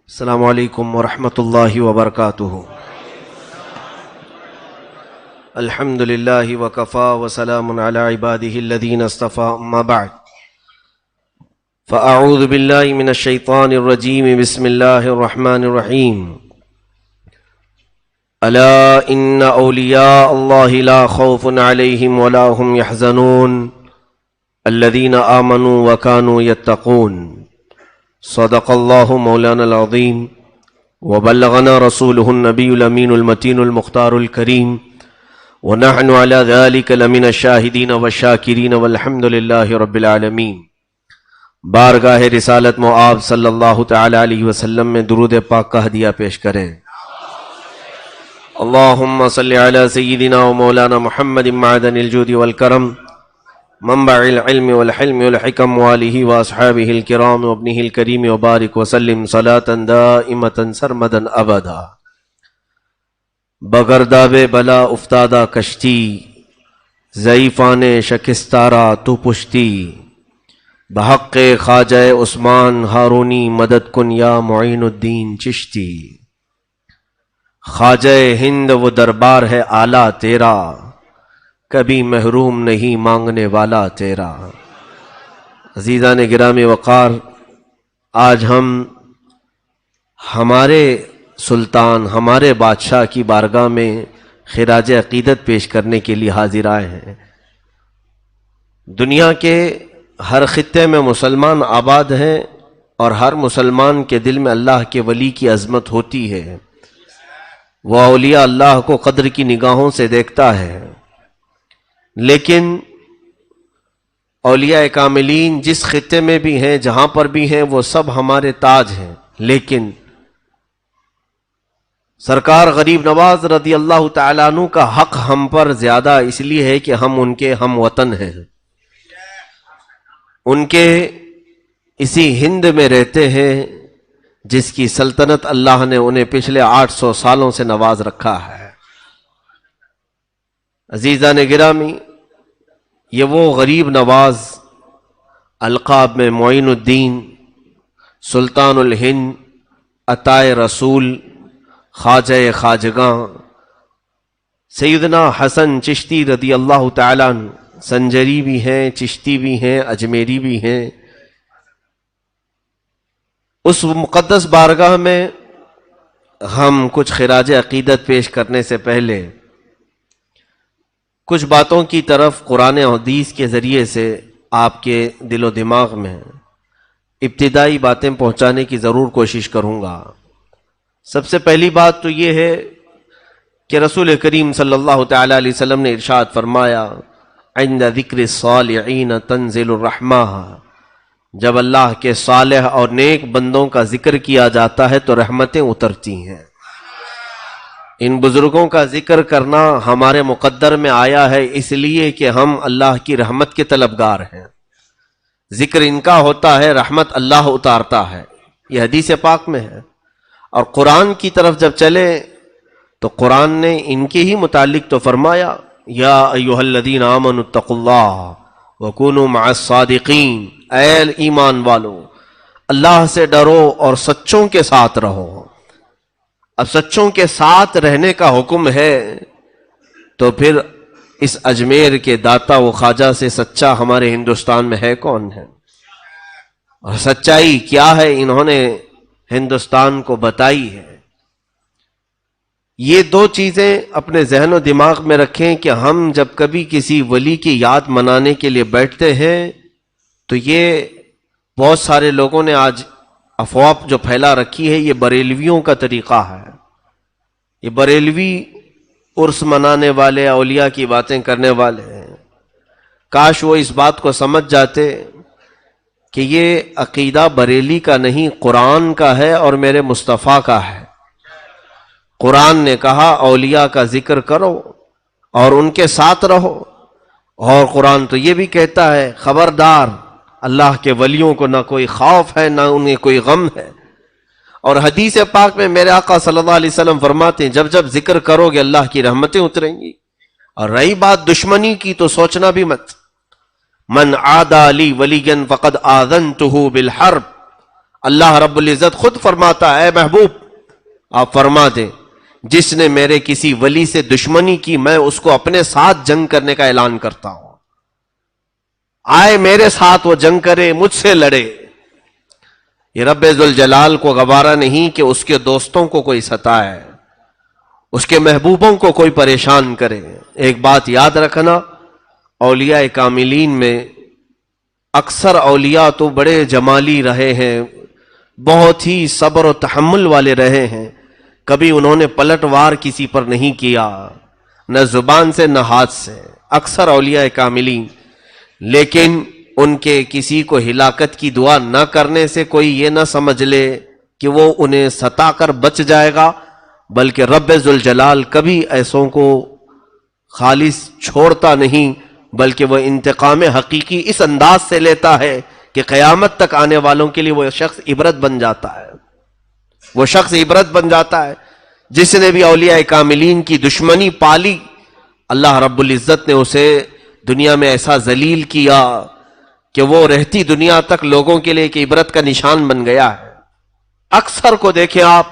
السلام علیکم ورحمۃ اللہ وبرکاتہ۔ الحمد للہ وکفا وسلام علی عبادہ الذین اصطفى، اما بعد فاعوذ باللہ من الشیطان الرجیم، بسم اللہ الرحمن الرحیم۔ الا ان اولیاء اللہ لا خوف علیہم ولا هم يحزنون الذین آمنوا وکانوا یتقون۔ صدق اللہ مولانا العظیم وبلغنا رسولہ النبی الامین المتین المختار الکریم، ونحن على ذلك لمن الشاہدین والشاکرین والحمد للہ رب العالمین۔ بارگاہ رسالت معاب صلی اللہ تعالی علیہ وسلم میں درود پاک کا ہدیہ پیش کریں۔ اللہم صلی علی سیدنا و مولانا محمد معدن الجود والکرم، منبع العلم والحلم والحکم، والہ واصحابہ الکرام وابنہ الکریم، وبارک وسلم صلاة دائمة سرمدا ابدا۔ بگرداب بلا افتادہ کشتی، ضعیفان شکستارا تو پشتی، بحق خواجہ عثمان ہارونی مدد کن یا معین الدین چشتی۔ خواجہ ہند وہ دربار ہے اعلیٰ تیرا، کبھی محروم نہیں مانگنے والا تیرا۔ عزیزان گرامی وقار، آج ہم ہمارے سلطان، ہمارے بادشاہ کی بارگاہ میں خراج عقیدت پیش کرنے کے لیے حاضر آئے ہیں۔ دنیا کے ہر خطے میں مسلمان آباد ہیں، اور ہر مسلمان کے دل میں اللہ کے ولی کی عظمت ہوتی ہے۔ وہ اولیاء اللہ کو قدر کی نگاہوں سے دیکھتا ہے، لیکن اولیاء کاملین جس خطے میں بھی ہیں، جہاں پر بھی ہیں، وہ سب ہمارے تاج ہیں۔ لیکن سرکار غریب نواز رضی اللہ تعالیٰ عنہ کا حق ہم پر زیادہ اس لیے ہے کہ ہم ان کے ہم وطن ہیں، ان کے اسی ہند میں رہتے ہیں جس کی سلطنت اللہ نے انہیں پچھلے 800 سالوں سے نواز رکھا ہے۔ عزیزان گرامی، یہ وہ غریب نواز القاب میں معین الدین، سلطان الہند، عطائے رسول، خواجہ خواجگاں، سیدنا حسن چشتی رضی اللہ تعالیٰ عنہ، سنجری بھی ہیں، چشتی بھی ہیں، اجمیری بھی ہیں۔ اس مقدس بارگاہ میں ہم کچھ خراج عقیدت پیش کرنے سے پہلے کچھ باتوں کی طرف قرآن و حدیث کے ذریعے سے آپ کے دل و دماغ میں ابتدائی باتیں پہنچانے کی ضرور کوشش کروں گا۔ سب سے پہلی بات تو یہ ہے کہ رسول کریم صلی اللہ تعالی علیہ وسلم نے ارشاد فرمایا، عند ذکر الصالحین تنزل الرحمہ۔ جب اللہ کے صالح اور نیک بندوں کا ذکر کیا جاتا ہے تو رحمتیں اترتی ہیں۔ ان بزرگوں کا ذکر کرنا ہمارے مقدر میں آیا ہے اس لیے کہ ہم اللہ کی رحمت کے طلبگار ہیں۔ ذکر ان کا ہوتا ہے، رحمت اللہ اتارتا ہے، یہ حدیث پاک میں ہے۔ اور قرآن کی طرف جب چلے تو قرآن نے ان کے ہی متعلق تو فرمایا، یا ایھا الذین آمنوا اتقوا اللہ وکونوا مع الصادقین۔ اے ایمان والو، اللہ سے ڈرو اور سچوں کے ساتھ رہو۔ اب سچوں کے ساتھ رہنے کا حکم ہے تو پھر اس اجمیر کے داتا و خواجہ سے سچا ہمارے ہندوستان میں ہے کون ہے؟ اور سچائی کیا ہے انہوں نے ہندوستان کو بتائی ہے۔ یہ دو چیزیں اپنے ذہن و دماغ میں رکھیں کہ ہم جب کبھی کسی ولی کی یاد منانے کے لیے بیٹھتے ہیں تو یہ بہت سارے لوگوں نے آج افواہ جو پھیلا رکھی ہے، یہ بریلویوں کا طریقہ ہے۔ یہ بریلوی عرس منانے والے، اولیاء کی باتیں کرنے والے ہیں۔ کاش وہ اس بات کو سمجھ جاتے کہ یہ عقیدہ بریلی کا نہیں، قرآن کا ہے اور میرے مصطفیٰ کا ہے۔ قرآن نے کہا اولیاء کا ذکر کرو اور ان کے ساتھ رہو، اور قرآن تو یہ بھی کہتا ہے خبردار، اللہ کے ولیوں کو نہ کوئی خوف ہے نہ انہیں کوئی غم ہے۔ اور حدیث پاک میں میرے آقا صلی اللہ علیہ وسلم فرماتے ہیں، جب جب ذکر کرو گے اللہ کی رحمتیں اتریں گی۔ اور رہی بات دشمنی کی تو سوچنا بھی مت، من عادى لي وليا فقد آذنته بالحرب۔ اللہ رب العزت خود فرماتا ہے، اے محبوب آپ فرما دیں جس نے میرے کسی ولی سے دشمنی کی میں اس کو اپنے ساتھ جنگ کرنے کا اعلان کرتا ہوں، آئے میرے ساتھ وہ جنگ کرے، مجھ سے لڑے۔ یہ رب ذوالجلال کو گوارا نہیں کہ اس کے دوستوں کو کوئی ستائے، اس کے محبوبوں کو کوئی پریشان کرے۔ ایک بات یاد رکھنا، اولیاء کاملین میں اکثر اولیاء تو بڑے جمالی رہے ہیں، بہت ہی صبر و تحمل والے رہے ہیں، کبھی انہوں نے پلٹ وار کسی پر نہیں کیا، نہ زبان سے نہ ہاتھ سے، اکثر اولیاء کاملین۔ لیکن ان کے کسی کو ہلاکت کی دعا نہ کرنے سے کوئی یہ نہ سمجھ لے کہ وہ انہیں ستا کر بچ جائے گا، بلکہ رب ذوالجلال کبھی ایسوں کو خالص چھوڑتا نہیں، بلکہ وہ انتقام حقیقی اس انداز سے لیتا ہے کہ قیامت تک آنے والوں کے لیے وہ شخص عبرت بن جاتا ہے، وہ شخص عبرت بن جاتا ہے۔ جس نے بھی اولیاء کاملین کی دشمنی پالی، اللہ رب العزت نے اسے دنیا میں ایسا ذلیل کیا کہ وہ رہتی دنیا تک لوگوں کے لیے ایک عبرت کا نشان بن گیا ہے۔ اکثر کو دیکھیں آپ،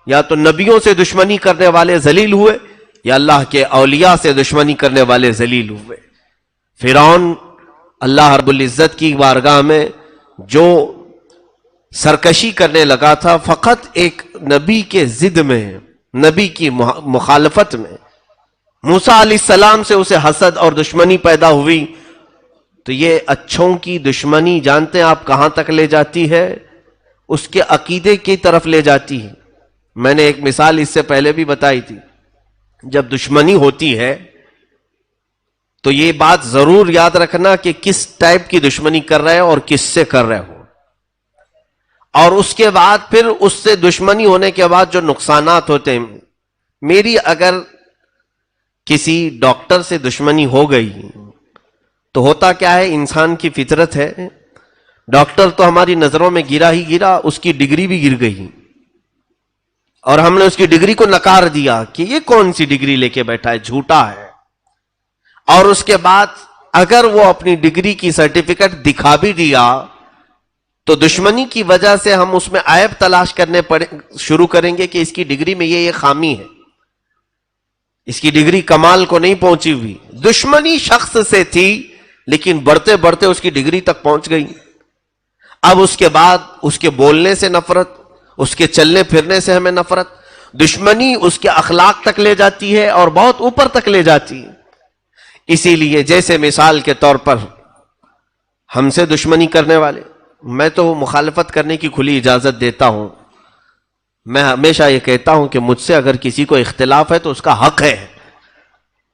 یا تو نبیوں سے دشمنی کرنے والے ذلیل ہوئے، یا اللہ کے اولیاء سے دشمنی کرنے والے ذلیل ہوئے۔ فرعون اللہ رب العزت کی بارگاہ میں جو سرکشی کرنے لگا تھا، فقط ایک نبی کے ضد میں، نبی کی مخالفت میں، موسیٰ علیہ السلام سے اسے حسد اور دشمنی پیدا ہوئی۔ تو یہ اچھوں کی دشمنی جانتے ہیں آپ کہاں تک لے جاتی ہے؟ اس کے عقیدے کی طرف لے جاتی ہے۔ میں نے ایک مثال اس سے پہلے بھی بتائی تھی، جب دشمنی ہوتی ہے تو یہ بات ضرور یاد رکھنا کہ کس ٹائپ کی دشمنی کر رہے ہو اور کس سے کر رہے ہو، اور اس کے بعد پھر اس سے دشمنی ہونے کے بعد جو نقصانات ہوتے ہیں۔ میری اگر کسی ڈاکٹر سے دشمنی ہو گئی تو ہوتا کیا ہے، انسان کی فطرت ہے، ڈاکٹر تو ہماری نظروں میں گرا ہی گرا، اس کی ڈگری بھی گر گئی، اور ہم نے اس کی ڈگری کو نکار دیا کہ یہ کون سی ڈگری لے کے بیٹھا ہے، جھوٹا ہے۔ اور اس کے بعد اگر وہ اپنی ڈگری کی سرٹیفکیٹ دکھا بھی دیا تو دشمنی کی وجہ سے ہم اس میں عیب تلاش کرنے شروع کریں گے کہ اس کی ڈگری میں یہ خامی ہے، اس کی ڈگری کمال کو نہیں پہنچی ہوئی۔ دشمنی شخص سے تھی لیکن بڑھتے بڑھتے اس کی ڈگری تک پہنچ گئی۔ اب اس کے بعد اس کے بولنے سے نفرت، اس کے چلنے پھرنے سے ہمیں نفرت، دشمنی اس کے اخلاق تک لے جاتی ہے اور بہت اوپر تک لے جاتی ہے۔ اسی لیے جیسے مثال کے طور پر ہم سے دشمنی کرنے والے، میں تو مخالفت کرنے کی کھلی اجازت دیتا ہوں، میں ہمیشہ یہ کہتا ہوں کہ مجھ سے اگر کسی کو اختلاف ہے تو اس کا حق ہے،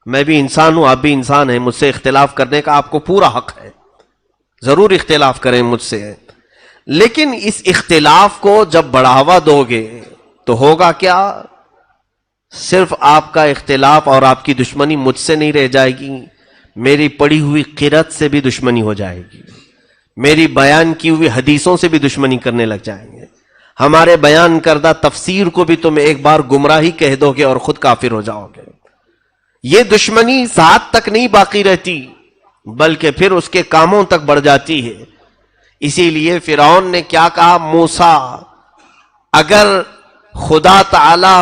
میں بھی انسان ہوں، آپ بھی انسان ہیں، مجھ سے اختلاف کرنے کا آپ کو پورا حق ہے، ضرور اختلاف کریں مجھ سے، لیکن اس اختلاف کو جب بڑھاوا دو گے تو ہوگا کیا؟ صرف آپ کا اختلاف اور آپ کی دشمنی مجھ سے نہیں رہ جائے گی، میری پڑھی ہوئی قرأت سے بھی دشمنی ہو جائے گی، میری بیان کی ہوئی حدیثوں سے بھی دشمنی کرنے لگ جائیں گے، ہمارے بیان کردہ تفسیر کو بھی تم ایک بار گمراہی کہہ دو گے اور خود کافر ہو جاؤ گے۔ یہ دشمنی ذات تک نہیں باقی رہتی بلکہ پھر اس کے کاموں تک بڑھ جاتی ہے۔ اسی لیے فرعون نے کیا کہا، موسیٰ اگر خدا تعالی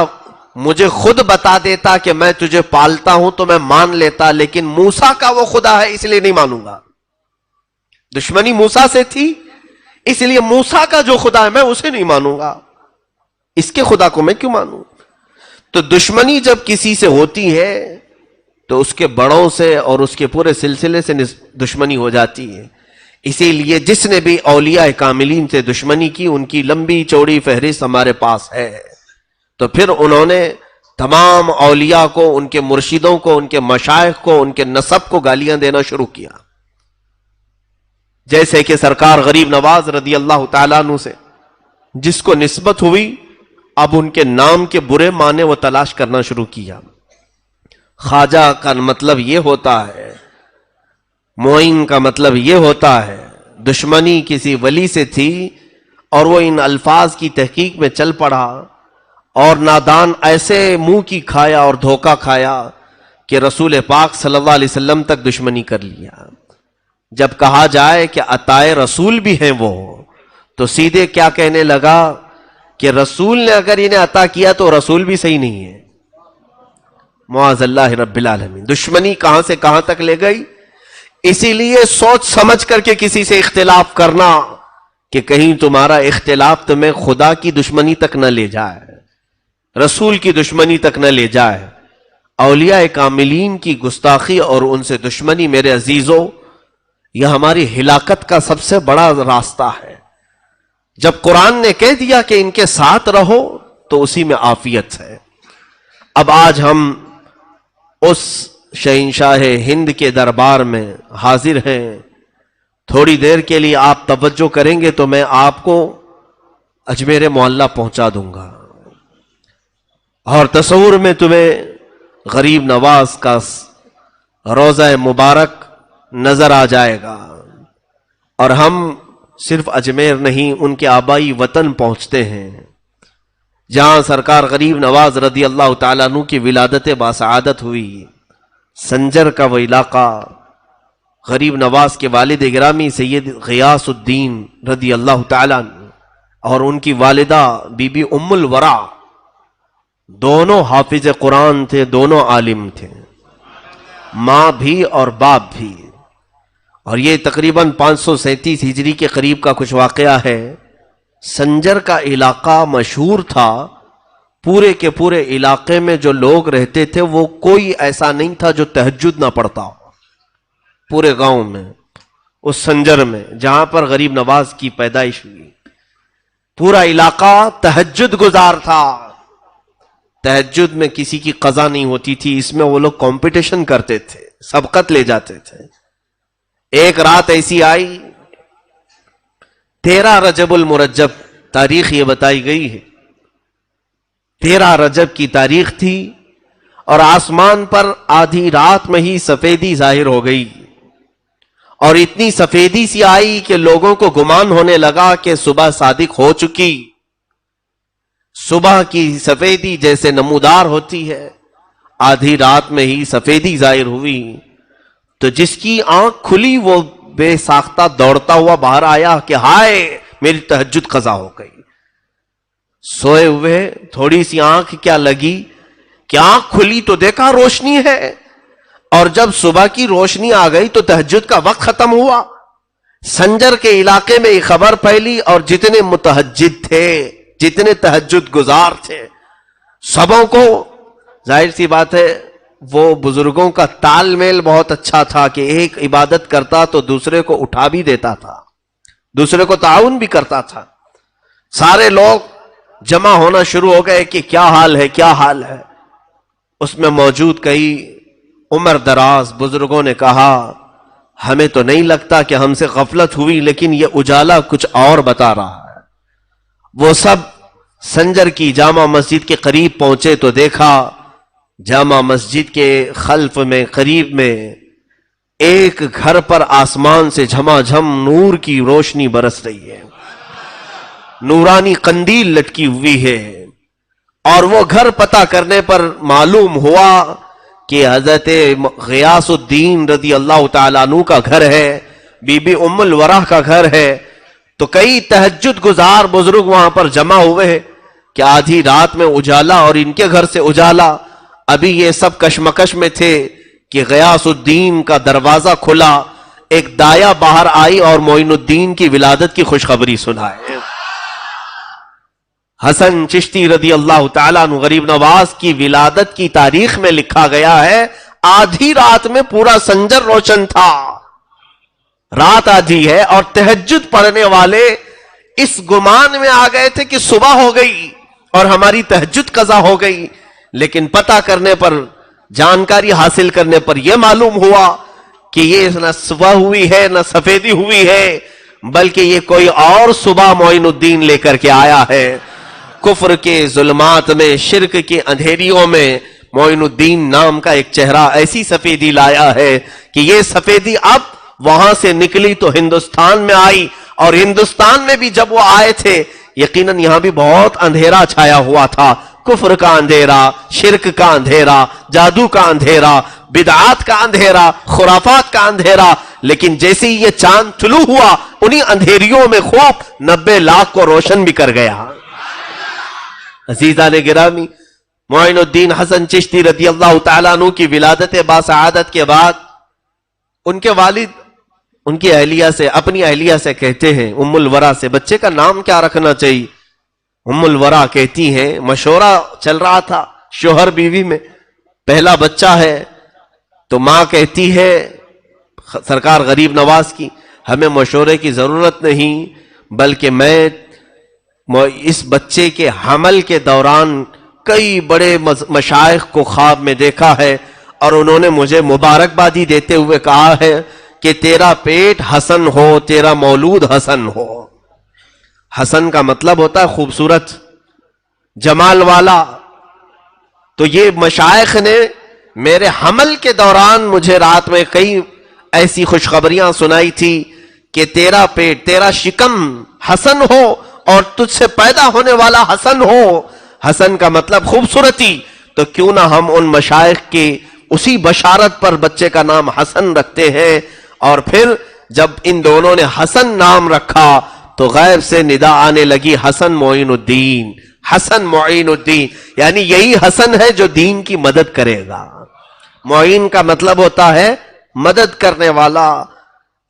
مجھے خود بتا دیتا کہ میں تجھے پالتا ہوں تو میں مان لیتا، لیکن موسیٰ کا وہ خدا ہے اس لیے نہیں مانوں گا۔ دشمنی موسیٰ سے تھی اس لیے موسیٰ کا جو خدا ہے میں اسے نہیں مانوں گا، اس کے خدا کو میں کیوں مانوں؟ تو دشمنی جب کسی سے ہوتی ہے تو اس کے بڑوں سے اور اس کے پورے سلسلے سے دشمنی ہو جاتی ہے۔ اسی لیے جس نے بھی اولیاء کاملین سے دشمنی کی ان کی لمبی چوڑی فہرست ہمارے پاس ہے۔ تو پھر انہوں نے تمام اولیاء کو، ان کے مرشدوں کو، ان کے مشائخ کو، ان کے نسب کو گالیاں دینا شروع کیا، جیسے کہ سرکار غریب نواز رضی اللہ تعالیٰ عنہ سے جس کو نسبت ہوئی، اب ان کے نام کے برے معنی وہ تلاش کرنا شروع کیا۔ خواجہ کا مطلب یہ ہوتا ہے، معین کا مطلب یہ ہوتا ہے۔ دشمنی کسی ولی سے تھی اور وہ ان الفاظ کی تحقیق میں چل پڑا اور نادان ایسے منہ کی کھایا اور دھوکہ کھایا کہ رسول پاک صلی اللہ علیہ وسلم تک دشمنی کر لیا۔ جب کہا جائے کہ عطائے رسول بھی ہیں وہ، تو سیدھے کیا کہنے لگا کہ رسول نے اگر انہیں عطا کیا تو رسول بھی صحیح نہیں ہے. معاذ اللہ رب العالمین. دشمنی کہاں سے کہاں تک لے گئی. اسی لیے سوچ سمجھ کر کے کسی سے اختلاف کرنا کہ کہیں تمہارا اختلاف تمہیں خدا کی دشمنی تک نہ لے جائے, رسول کی دشمنی تک نہ لے جائے. اولیاء کاملین کی گستاخی اور ان سے دشمنی میرے عزیزوں یہ ہماری ہلاکت کا سب سے بڑا راستہ ہے. جب قرآن نے کہہ دیا کہ ان کے ساتھ رہو تو اسی میں عافیت ہے. اب آج ہم اس شہنشاہ ہند کے دربار میں حاضر ہیں. تھوڑی دیر کے لیے آپ توجہ کریں گے تو میں آپ کو اجمیر معلیٰ پہنچا دوں گا, اور تصور میں تمہیں غریب نواز کا روضہ مبارک نظر آ جائے گا. اور ہم صرف اجمیر نہیں, ان کے آبائی وطن پہنچتے ہیں جہاں سرکار غریب نواز رضی اللہ تعالیٰ عنہ کی ولادت باسعادت ہوئی. سنجر کا وہ علاقہ, غریب نواز کے والد گرامی سید غیاث الدین رضی اللہ تعالیٰ عنہ اور ان کی والدہ بی بی ام الورا, دونوں حافظ قرآن تھے, دونوں عالم تھے, ماں بھی اور باپ بھی. اور یہ تقریباً 537 ہجری کے قریب کا کچھ واقعہ ہے. سنجر کا علاقہ مشہور تھا, پورے کے پورے علاقے میں جو لوگ رہتے تھے وہ کوئی ایسا نہیں تھا جو تہجد نہ پڑھتا ہو. پورے گاؤں میں, اس سنجر میں جہاں پر غریب نواز کی پیدائش ہوئی, پورا علاقہ تہجد گزار تھا. تہجد میں کسی کی قضا نہیں ہوتی تھی, اس میں وہ لوگ کمپٹیشن کرتے تھے, سبقت لے جاتے تھے. ایک رات ایسی آئی, 13 رجب المرجب تاریخ یہ بتائی گئی ہے, 13 رجب کی تاریخ تھی, اور آسمان پر آدھی رات میں ہی سفیدی ظاہر ہو گئی, اور اتنی سفیدی سی آئی کہ لوگوں کو گمان ہونے لگا کہ صبح صادق ہو چکی. صبح کی سفیدی جیسے نمودار ہوتی ہے, آدھی رات میں ہی سفیدی ظاہر ہوئی. تو جس کی آنکھ کھلی وہ بے ساختہ دوڑتا ہوا باہر آیا کہ ہائے میری تہجد قضا ہو گئی. سوئے ہوئے تھوڑی سی آنکھ کیا لگی کہ آنکھ کھلی تو دیکھا روشنی ہے, اور جب صبح کی روشنی آ گئی تو تہجد کا وقت ختم ہوا. سنجر کے علاقے میں یہ خبر پھیلی, اور جتنے متہجد تھے, جتنے تہجد گزار تھے, سبوں کو ظاہر سی بات ہے وہ بزرگوں کا تال میل بہت اچھا تھا کہ ایک عبادت کرتا تو دوسرے کو اٹھا بھی دیتا تھا, دوسرے کو تعاون بھی کرتا تھا. سارے لوگ جمع ہونا شروع ہو گئے کہ کیا حال ہے, کیا حال ہے. اس میں موجود کئی عمر دراز بزرگوں نے کہا ہمیں تو نہیں لگتا کہ ہم سے غفلت ہوئی, لیکن یہ اجالا کچھ اور بتا رہا ہے. وہ سب سنجر کی جامع مسجد کے قریب پہنچے تو دیکھا جامع مسجد کے خلف میں قریب میں ایک گھر پر آسمان سے جھماجھم نور کی روشنی برس رہی ہے, نورانی قندیل لٹکی ہوئی ہے. اور وہ گھر پتہ کرنے پر معلوم ہوا کہ حضرت غیاث الدین رضی اللہ تعالیٰ عنہ کا گھر ہے, بی بی ام الورا کا گھر ہے. تو کئی تہجد گزار بزرگ وہاں پر جمع ہوئے کہ آدھی رات میں اجالا اور ان کے گھر سے اجالا. ابھی یہ سب کشمکش میں تھے کہ غیاث الدین کا دروازہ کھلا, ایک دایا باہر آئی اور معین الدین کی ولادت کی خوشخبری سنائے. حسن چشتی رضی اللہ تعالیٰ عنہ غریب نواز کی ولادت کی تاریخ میں لکھا گیا ہے آدھی رات میں پورا سنجر روشن تھا. رات آدھی ہے اور تہجد پڑھنے والے اس گمان میں آ گئے تھے کہ صبح ہو گئی اور ہماری تہجد قضا ہو گئی. لیکن پتہ کرنے پر, جانکاری حاصل کرنے پر یہ معلوم ہوا کہ یہ نہ صبح ہوئی ہے نہ سفیدی ہوئی ہے, بلکہ یہ کوئی اور صبح معین الدین لے کر کے آیا ہے. کفر کے ظلمات میں, شرک کے اندھیریوں میں معین الدین نام کا ایک چہرہ ایسی سفیدی لایا ہے کہ یہ سفیدی اب وہاں سے نکلی تو ہندوستان میں آئی, اور ہندوستان میں بھی جب وہ آئے تھے یقیناً یہاں بھی بہت اندھیرا چھایا ہوا تھا, کفر کا اندھیرا، شرک کا اندھیرا، جادو کا اندھیرا، بدعات کا اندھیرا، خرافات کا اندھیرا، لیکن جیسے ہی یہ چاند طلوع ہوا انہی اندھیریوں میں خوب 90 لاکھ کو روشن بھی کر گیا۔ عزیزان گرامی، معین الدین حسن چشتی رضی اللہ تعالیٰ عنہ کی ولادت باسعادت کے بعد ان کے والد ان کی اہلیہ سے، اپنی اہلیہ سے کہتے ہیں، ام الورا سے، بچے کا نام کیا رکھنا چاہیے؟ ام الورا کہتی ہیں، مشورہ چل رہا تھا شوہر بیوی میں، پہلا بچہ ہے تو ماں کہتی ہے سرکار غریب نواز کی، ہمیں مشورے کی ضرورت نہیں، بلکہ میں اس بچے کے حمل کے دوران کئی بڑے مشائخ کو خواب میں دیکھا ہے اور انہوں نے مجھے مبارکبادی دیتے ہوئے کہا ہے کہ تیرا پیٹ حسن ہو، تیرا مولود حسن ہو۔ حسن کا مطلب ہوتا ہے خوبصورت، جمال والا۔ تو یہ مشائخ نے میرے حمل کے دوران مجھے رات میں کئی ایسی خوشخبریاں سنائی تھی کہ تیرا پیٹ، تیرا شکم حسن ہو اور تجھ سے پیدا ہونے والا حسن ہو۔ حسن کا مطلب خوبصورتی، تو کیوں نہ ہم ان مشائخ کی اسی بشارت پر بچے کا نام حسن رکھتے ہیں۔ اور پھر جب ان دونوں نے حسن نام رکھا تو غیب سے ندا آنے لگی، حسن معین الدین، حسن معین الدین، یعنی یہی حسن ہے جو دین کی مدد کرے گا۔ معین کا مطلب ہوتا ہے مدد کرنے والا۔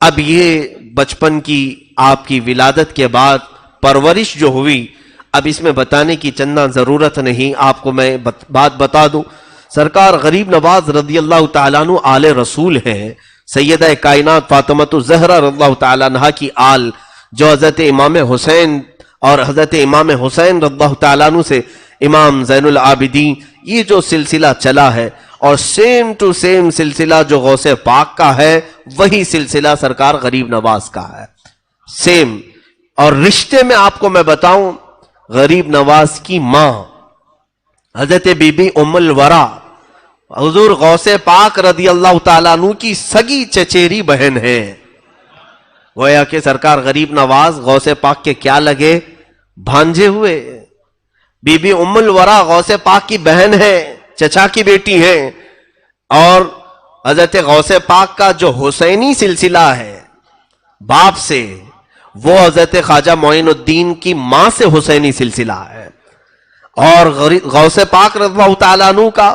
اب یہ بچپن کی آپ کی ولادت کے بعد پرورش جو ہوئی، اب اس میں بتانے کی چندہ ضرورت نہیں، آپ کو میں بات بتا دوں۔ سرکار غریب نواز رضی اللہ تعالیٰ عنہ آل رسول ہیں، سیدہ کائنات فاطمۃ الزہرا رضی اللہ تعالیٰ عنہ کی آل، جو حضرت امام حسین اور حضرت امام حسین رضی اللہ تعالیٰ عنہ سے امام زین العابدین، یہ جو سلسلہ چلا ہے، اور سیم ٹو سیم سلسلہ جو غوث پاک کا ہے وہی سلسلہ سرکار غریب نواز کا ہے، سیم۔ اور رشتے میں آپ کو میں بتاؤں، غریب نواز کی ماں حضرت بی بی ام الورا حضور غوث پاک رضی اللہ تعالیٰ عنہ کی سگی چچیری بہن ہے۔ گویا کہ سرکار غریب نواز غوث پاک کے کیا لگے؟ بھانجے ہوئے۔ بی بی ام الورا غوث پاک کی بہن ہے، چچا کی بیٹی ہیں، اور حضرت غوث پاک کا جو حسینی سلسلہ ہے باپ سے، وہ حضرت خواجہ معین الدین کی ماں سے حسینی سلسلہ ہے۔ اور غوث پاک رضی اللہ تعالیٰ عنہ کا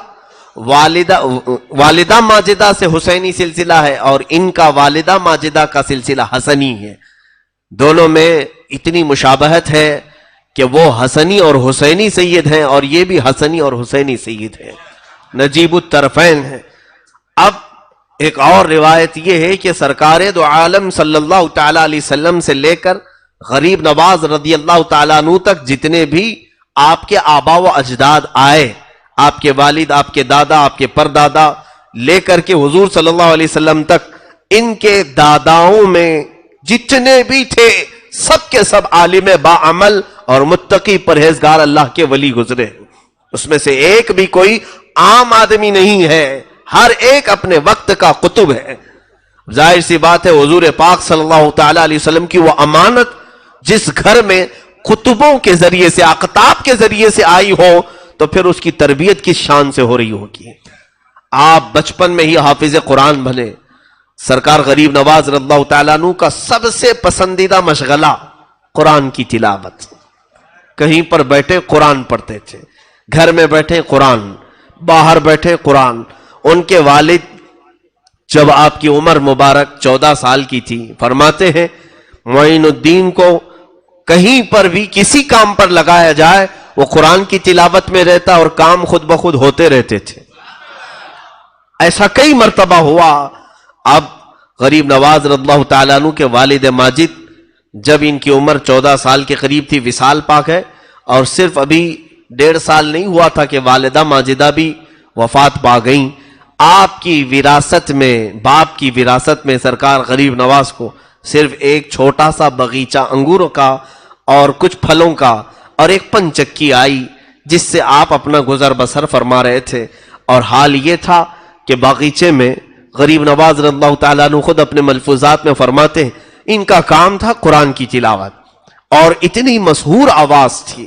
والدہ ماجدہ سے حسینی سلسلہ ہے، اور ان کا والدہ ماجدہ کا سلسلہ حسنی ہے۔ دونوں میں اتنی مشابہت ہے کہ وہ حسنی اور حسینی سید ہیں، اور یہ بھی حسنی اور حسینی سید ہیں، نجیب الطرفین ہیں۔ اب ایک اور روایت یہ ہے کہ سرکار دو عالم صلی اللہ تعالیٰ علیہ وسلم سے لے کر غریب نواز رضی اللہ تعالیٰ عنہ تک جتنے بھی آپ کے آبا و اجداد آئے، آپ کے والد، آپ کے دادا، آپ کے پردادا، لے کر کے حضور صلی اللہ علیہ وسلم تک، ان کے داداؤں میں جتنے بھی تھے سب کے سب عالم باعمل اور متقی پرہیزگار اللہ کے ولی گزرے۔ اس میں سے ایک بھی کوئی عام آدمی نہیں ہے، ہر ایک اپنے وقت کا قطب ہے۔ ظاہر سی بات ہے حضور پاک صلی اللہ تعالیٰ علیہ وسلم کی وہ امانت جس گھر میں قطبوں کے ذریعے سے، اقطاب کے ذریعے سے آئی ہو، تو پھر اس کی تربیت کس شان سے ہو رہی ہوگی۔ آپ بچپن میں ہی حافظ قرآن بنے۔ سرکار غریب نواز رضی اللہ تعالیٰ عنہ کا سب سے پسندیدہ مشغلہ قرآن کی تلاوت، کہیں پر بیٹھے قرآن پڑھتے تھے، گھر میں بیٹھے قرآن، باہر بیٹھے قرآن۔ ان کے والد جب آپ کی عمر مبارک 14 سال کی تھی، فرماتے ہیں معین الدین کو کہیں پر بھی کسی کام پر لگایا جائے وہ قرآن کی تلاوت میں رہتا اور کام خود بخود ہوتے رہتے تھے۔ ایسا کئی مرتبہ ہوا۔ اب غریب نواز رضی اللہ تعالیٰ عنہ کے والد ماجد جب ان کی عمر 14 سال کے قریب تھی، وصال پاک ہے، اور صرف ابھی 1.5 سال نہیں ہوا تھا کہ والدہ ماجدہ بھی وفات پا گئیں۔ آپ کی وراثت میں، باپ کی وراثت میں سرکار غریب نواز کو صرف ایک چھوٹا سا باغیچہ انگوروں کا اور کچھ پھلوں کا اور ایک پنچکی آئی، جس سے آپ اپنا گزر بسر فرما رہے تھے۔ اور حال یہ تھا کہ باغیچے میں غریب نواز رضی اللہ تعالیٰ عنہ خود اپنے ملفوظات میں فرماتے ہیں ان کا کام تھا قرآن کی تلاوت، اور اتنی مسحور آواز تھی،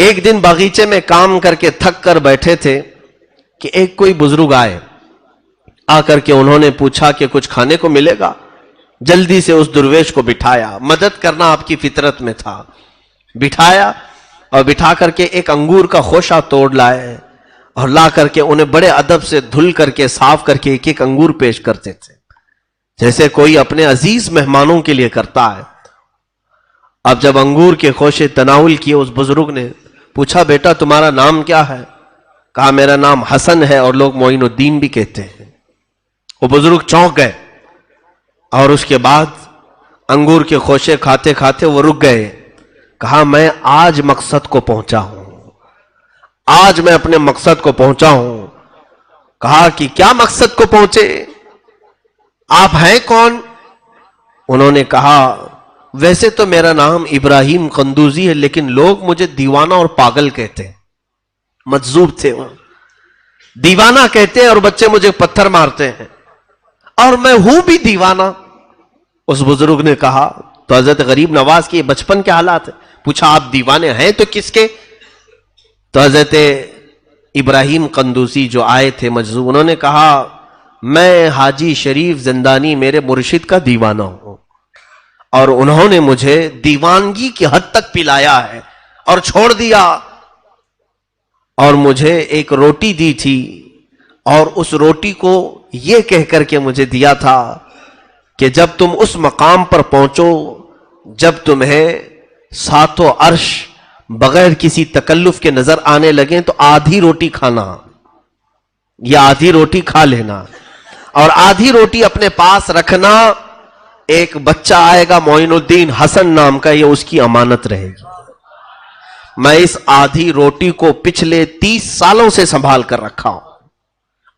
ایک دن باغیچے میں کام کر کے تھک کر بیٹھے تھے کہ ایک کوئی بزرگ آئے. آ کر کے انہوں نے پوچھا کہ کچھ کھانے کو ملے گا. جلدی سے اس درویش کو بٹھایا. مدد کرنا آپ کی فطرت میں تھا. بٹھایا اور بٹھا کر کے ایک انگور کا خوشہ توڑ لائے اور لا کر کے انہیں بڑے ادب سے دھل کر کے صاف کر کے ایک ایک انگور پیش کرتے تھے, جیسے کوئی اپنے عزیز مہمانوں کے لیے کرتا ہے. اب جب انگور کے خوشے تناول کیے, اس بزرگ نے پوچھا بیٹا تمہارا نام کیا ہے؟ کہا میرا نام حسن ہے اور لوگ معین الدین بھی کہتے ہیں. وہ بزرگ چونک گئے اور اس کے بعد انگور کے خوشے کھاتے کھاتے وہ رک گئے. کہا میں آج مقصد کو پہنچا ہوں, آج میں اپنے مقصد کو پہنچا ہوں. کہا کہ کیا مقصد کو پہنچے؟ آپ ہیں کون؟ انہوں نے کہا ویسے تو میرا نام ابراہیم قندوزی ہے, لیکن لوگ مجھے دیوانہ اور پاگل کہتے ہیں. مجذوب تھے وہ, دیوانہ کہتے ہیں اور بچے مجھے پتھر مارتے ہیں, اور میں ہوں بھی دیوانہ. اس بزرگ نے کہا تو حضرت غریب نواز کے بچپن کے حالات ہیں. پوچھا آپ دیوانے ہیں تو کس کے؟ تو حضرت ابراہیم قندوزی جو آئے تھے مجذوب, انہوں نے کہا میں حاجی شریف زندانی میرے مرشد کا دیوانہ ہوں, اور انہوں نے مجھے دیوانگی کی حد تک پلایا ہے اور چھوڑ دیا, اور مجھے ایک روٹی دی تھی اور اس روٹی کو یہ کہہ کر کے مجھے دیا تھا کہ جب تم اس مقام پر پہنچو جب تمہیں ساتوں عرش بغیر کسی تکلف کے نظر آنے لگیں تو آدھی روٹی کھانا, یا آدھی روٹی کھا لینا, اور آدھی روٹی اپنے پاس رکھنا. ایک بچہ آئے گا معین الدین حسن نام کا, یہ اس کی امانت رہے گی. میں اس آدھی روٹی کو پچھلے 30 سالوں سے سنبھال کر رکھا ہوں.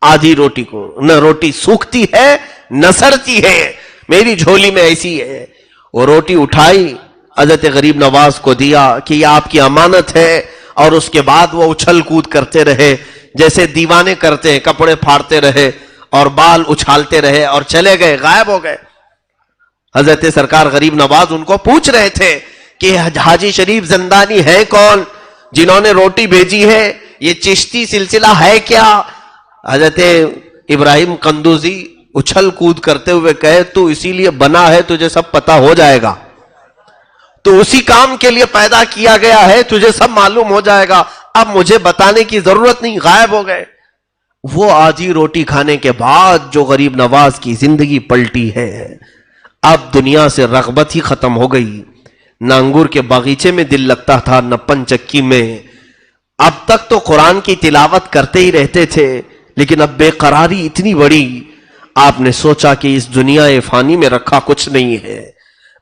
آدھی روٹی کو, نہ روٹی سوکھتی ہے نہ سڑتی ہے, میری جھولی میں ایسی ہے. وہ روٹی اٹھائی, حضرت غریب نواز کو دیا کہ یہ آپ کی امانت ہے, اور اس کے بعد وہ اچھل کود کرتے رہے جیسے دیوانے کرتے ہیں, کپڑے پھاڑتے رہے اور بال اچھالتے رہے اور چلے گئے, غائب ہو گئے. حضرت سرکار غریب نواز ان کو پوچھ رہے تھے کہ حاجی شریف زندانی ہے کون جنہوں نے روٹی بھیجی ہے, یہ چشتی سلسلہ ہے کیا؟ حضرت ابراہیم قندوزی اچھل کود کرتے ہوئے کہے تو اسی لیے بنا ہے, تجھے سب پتا ہو جائے گا, تو اسی کام کے لیے پیدا کیا گیا ہے, تجھے سب معلوم ہو جائے گا, اب مجھے بتانے کی ضرورت نہیں. غائب ہو گئے. وہ آدھی روٹی کھانے کے بعد جو غریب نواز کی زندگی پلٹی ہے, اب دنیا سے رغبت ہی ختم ہو گئی. نہ انگور کے باغیچے میں دل لگتا تھا, نہ پنچکی میں. اب تک تو قرآن کی تلاوت کرتے ہی رہتے تھے, لیکن اب بے قراری اتنی بڑی, آپ نے سوچا کہ اس دنیا فانی میں رکھا کچھ نہیں ہے.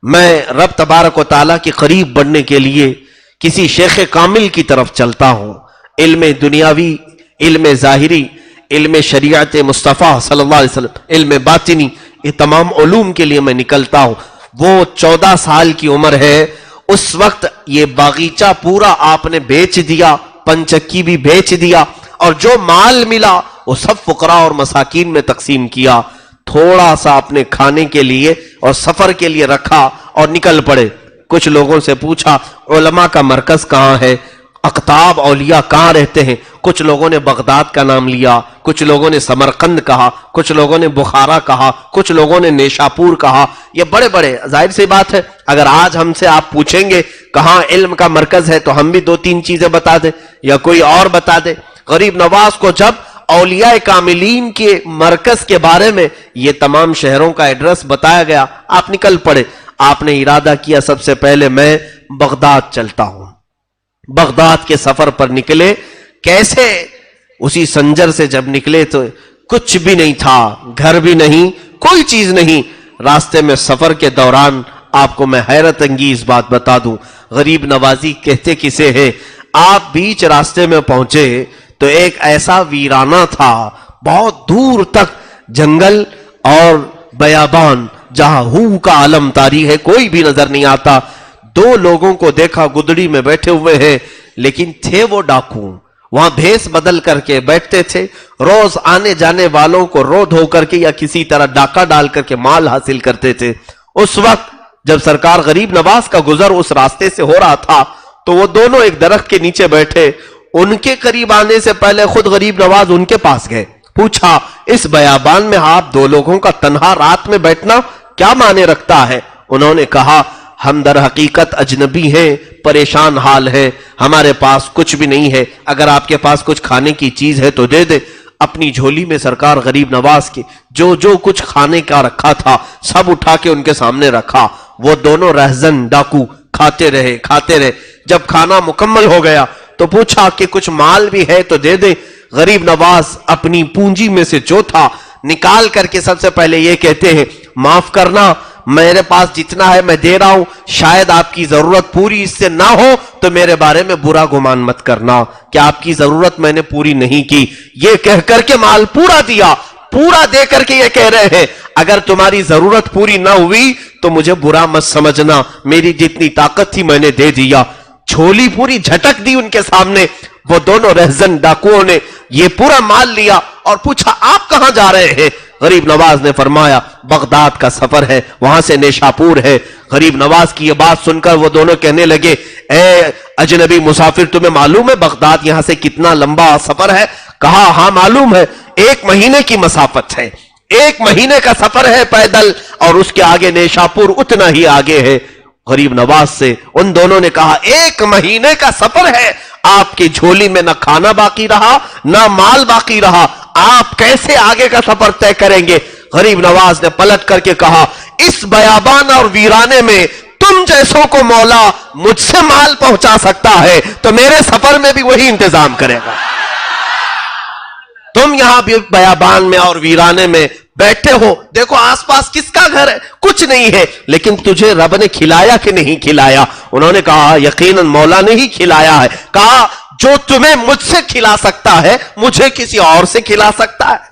میں رب تبارک و تعالیٰ کے قریب بڑھنے کے لیے کسی شیخ کامل کی طرف چلتا ہوں. علم دنیاوی, علم ظاہری, علم شریعت مصطفیٰ صلی اللہ علیہ وسلم, علم باطنی, یہ تمام علوم کے لیے میں نکلتا ہوں. وہ 14 سال کی عمر ہے, اس وقت یہ باغیچہ پورا آپ نے بیچ دیا, پنچکی بھی بیچ دیا, اور جو مال ملا وہ سب فقراء اور مساکین میں تقسیم کیا. تھوڑا سا اپنے کھانے کے لیے اور سفر کے لیے رکھا اور نکل پڑے. کچھ لوگوں سے پوچھا علماء کا مرکز کہاں ہے, اقطاب اولیاء کہاں رہتے ہیں؟ کچھ لوگوں نے بغداد کا نام لیا, کچھ لوگوں نے سمرقند کہا, کچھ لوگوں نے بخارا کہا, کچھ لوگوں نے نیشاپور کہا. یہ بڑے بڑے, ظاہر سی بات ہے اگر آج ہم سے آپ پوچھیں گے کہاں علم کا مرکز ہے تو ہم بھی 2-3 چیزیں بتا دیں یا کوئی اور بتا دے. غریب نواز کو جب اولیاء کاملین کے مرکز کے بارے میں یہ تمام شہروں کا ایڈریس بتایا گیا, آپ نکل پڑے. آپ نے ارادہ کیا سب سے پہلے میں بغداد چلتا ہوں. بغداد کے سفر پر نکلے. کیسے؟ اسی سنجر سے جب نکلے تو کچھ بھی نہیں تھا, گھر بھی نہیں, کوئی چیز نہیں. راستے میں سفر کے دوران آپ کو میں حیرت انگیز بات بتا دوں, غریب نوازی کہتے کسے ہیں, آپ بیچ راستے میں پہنچے تو ایک ایسا ویرانہ تھا, بہت دور تک جنگل اور بیابان, جہاں ہو کا عالم طاری ہے, کوئی بھی نظر نہیں آتا. 2 لوگوں کو دیکھا گدڑی میں بیٹھے ہوئے ہیں, لیکن تھے وہ ڈاکو, وہاں بھیس بدل کر کے بیٹھتے تھے. روز آنے جانے والوں کو رو دھو کر کے یا کسی طرح ڈاکہ ڈال کر کے مال حاصل کرتے تھے. اس وقت جب سرکار غریب نواز کا گزر اس راستے سے ہو رہا تھا, تو وہ دونوں ایک درخت کے نیچے بیٹھے. ان کے قریب آنے سے پہلے خود غریب نواز ان کے پاس گئے. پوچھا اس بیابان میں آپ دو لوگوں کا تنہا رات میں بیٹھنا کیا معنی رکھتا ہے؟ انہوں نے کہا ہم در حقیقت اجنبی ہیں, پریشان حال ہے, ہمارے پاس کچھ بھی نہیں ہے, اگر آپ کے پاس کچھ کھانے کی چیز ہے تو دے دے. اپنی جھولی میں سرکار غریب نواز کے جو کچھ کھانے کا رکھا تھا سب اٹھا کے ان کے سامنے رکھا. وہ دونوں رہزن ڈاکو کھاتے رہے. جب کھانا مکمل ہو گیا تو پوچھا کہ کچھ مال بھی ہے تو دے دے. غریب نواز اپنی پونجی میں سے جو تھا نکال کر کے سب سے پہلے یہ کہتے ہیں معاف کرنا, میرے پاس جتنا ہے میں دے رہا ہوں, شاید آپ کی ضرورت پوری اس سے نہ ہو تو میرے بارے میں برا گمان مت کرنا کہ آپ کی ضرورت میں نے پوری نہیں کی. یہ کہہ کر کے مال پورا دیا. پورا دے کر کے یہ کہہ رہے ہیں اگر تمہاری ضرورت پوری نہ ہوئی تو مجھے برا مت سمجھنا, میری جتنی طاقت تھی میں نے دے دیا. جھولی پوری جھٹک دی ان کے سامنے. وہ دونوں رہزن ڈاکوؤں نے یہ پورا مال لیا اور پوچھا آپ کہاں جا رہے ہیں؟ غریب نواز نے فرمایا بغداد کا سفر ہے, وہاں سے نیشاپور ہے. غریب نواز کی یہ بات سن کر وہ دونوں کہنے لگے اے اجنبی مسافر, تمہیں معلوم ہے بغداد یہاں سے کتنا لمبا سفر ہے؟ کہا ہاں معلوم ہے, 1 مہینے کی مسافت ہے, 1 مہینے کا سفر ہے پیدل, اور اس کے آگے نیشاپور اتنا ہی آگے ہے. غریب نواز سے ان دونوں نے کہا 1 مہینے کا سفر ہے, آپ کی جھولی میں نہ کھانا باقی رہا نہ مال باقی رہا, آپ کیسے آگے کا سفر طے کریں گے؟ غریب نواز نے پلٹ کر کے کہا اس بیابان اور ویرانے میں تم جیسوں کو مولا مجھ سے مال پہنچا سکتا ہے تو میرے سفر میں بھی وہی انتظام کرے گا. تم یہاں بھی بیابان میں اور ویرانے میں بیٹھے ہو, دیکھو آس پاس کس کا گھر ہے؟ کچھ نہیں ہے, لیکن تجھے رب نے کھلایا کہ نہیں کھلایا؟ انہوں نے کہا یقیناً مولا نے ہی کھلایا ہے. کہا جو تمہیں مجھ سے کھلا سکتا ہے مجھے کسی اور سے کھلا سکتا ہے؟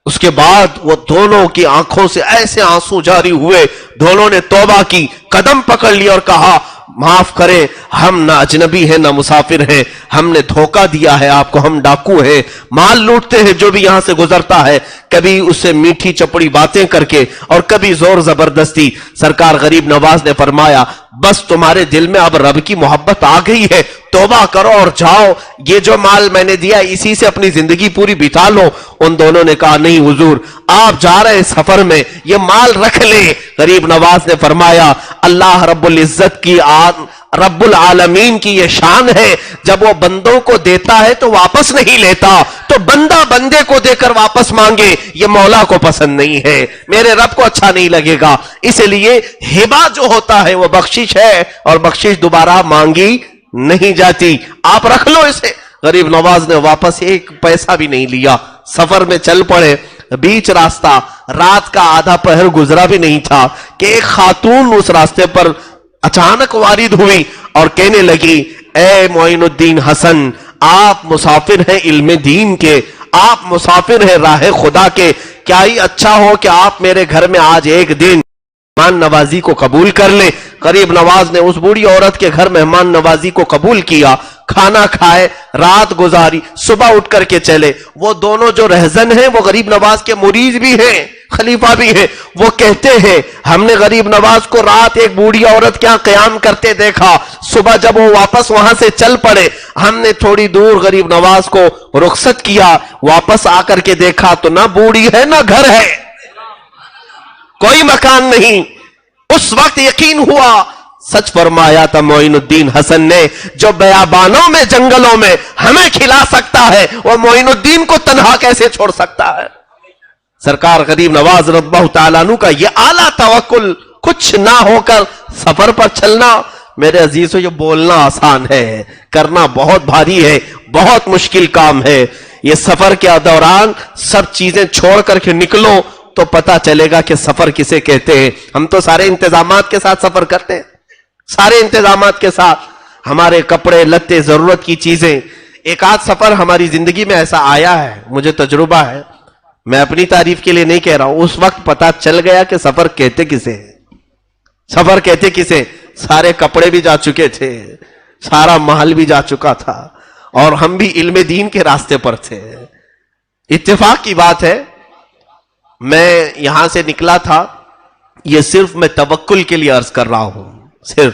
اس کے بعد وہ دونوں کی آنکھوں سے ایسے آنسو جاری ہوئے, دونوں نے توبہ کی, قدم پکڑ لیا اور کہا معاف کریں, ہم نہ اجنبی ہیں نہ مسافر ہیں, ہم نے دھوکہ دیا ہے آپ کو, ہم ڈاکو ہیں, مال لوٹتے ہیں جو بھی یہاں سے گزرتا ہے, کبھی اس سے میٹھی چپڑی باتیں کر کے اور کبھی زور زبردستی. سرکار غریب نواز نے فرمایا بس تمہارے دل میں اب رب کی محبت آ گئی ہے, توبہ کرو اور جاؤ, یہ جو مال میں نے دیا اسی سے اپنی زندگی پوری بتا لو. ان دونوں نے کہا نہیں حضور, آپ جا رہے سفر میں, یہ مال رکھ لیں. غریب نواز نے فرمایا اللہ رب العزت کی رب العالمین کی یہ شان ہے, جب وہ بندوں کو دیتا ہے تو واپس نہیں لیتا, تو بندہ بندے کو دے کر واپس مانگے یہ مولا کو پسند نہیں ہے, میرے رب کو اچھا نہیں لگے گا. اس لیے ہبہ جو ہوتا ہے وہ بخشش ہے, اور بخشش دوبارہ مانگی نہیں جاتی, آپ رکھ لو اسے. غریب نواز نے واپس 1 پیسہ بھی نہیں لیا, سفر میں چل پڑے. بیچ راستہ رات کا آدھا پہر گزرا بھی نہیں تھا کہ ایک خاتون اس راستے پر اچانک وارد ہوئی اور کہنے لگی اے معین الدین حسن, آپ مسافر ہیں علم دین کے, آپ مسافر ہیں راہ خدا کے, کیا ہی اچھا ہو کہ آپ میرے گھر میں آج ایک دن مہمان نوازی کو قبول کر لیں. غریب نواز نے اس بوڑھی عورت کے گھر مہمان نوازی کو قبول کیا, کھانا کھائے, رات گزاری, صبح اٹھ کر کے چلے. وہ دونوں جو رہزن ہیں وہ غریب نواز کے مرید بھی ہیں, خلیفہ بھی ہیں. وہ کہتے ہیں ہم نے غریب نواز کو رات ایک بوڑھی عورت کیا قیام کرتے دیکھا, صبح جب وہ واپس وہاں سے چل پڑے ہم نے تھوڑی دور غریب نواز کو رخصت کیا, واپس آ کر کے دیکھا تو نہ بوڑھی ہے نہ گھر ہے, کوئی مکان نہیں. اس وقت یقین ہوا سچ فرمایا تھا معین الدین حسن نے, جو بیابانوں میں جنگلوں میں ہمیں کھلا سکتا ہے وہ معین الدین کو تنہا کیسے چھوڑ سکتا ہے. سرکار غریب نواز رضی اللہ تعالیٰ عنہ کا یہ اعلیٰ توکل, کچھ نہ ہو کر سفر پر چلنا. میرے عزیزو یہ بولنا آسان ہے, کرنا بہت بھاری ہے, بہت مشکل کام ہے. یہ سفر کے دوران سب چیزیں چھوڑ کر کے نکلو تو پتا چلے گا کہ سفر کسے کہتے ہیں. ہم تو سارے انتظامات کے ساتھ سفر کرتے ہیں, سارے انتظامات کے ساتھ, ہمارے کپڑے لتے ضرورت کی چیزیں. ایک آدھ سفر ہماری زندگی میں ایسا آیا ہے, مجھے تجربہ ہے, میں اپنی تعریف کے لیے نہیں کہہ رہا ہوں, اس وقت پتا چل گیا کہ سفر کہتے کسے ہیں, سفر کہتے کسے. سارے کپڑے بھی جا چکے تھے, سارا محل بھی جا چکا تھا, اور ہم بھی علم دین کے راستے پر تھے. اتفاق کی بات ہے میں یہاں سے نکلا تھا, یہ صرف میں توکل کے لیے عرض کر رہا ہوں, صرف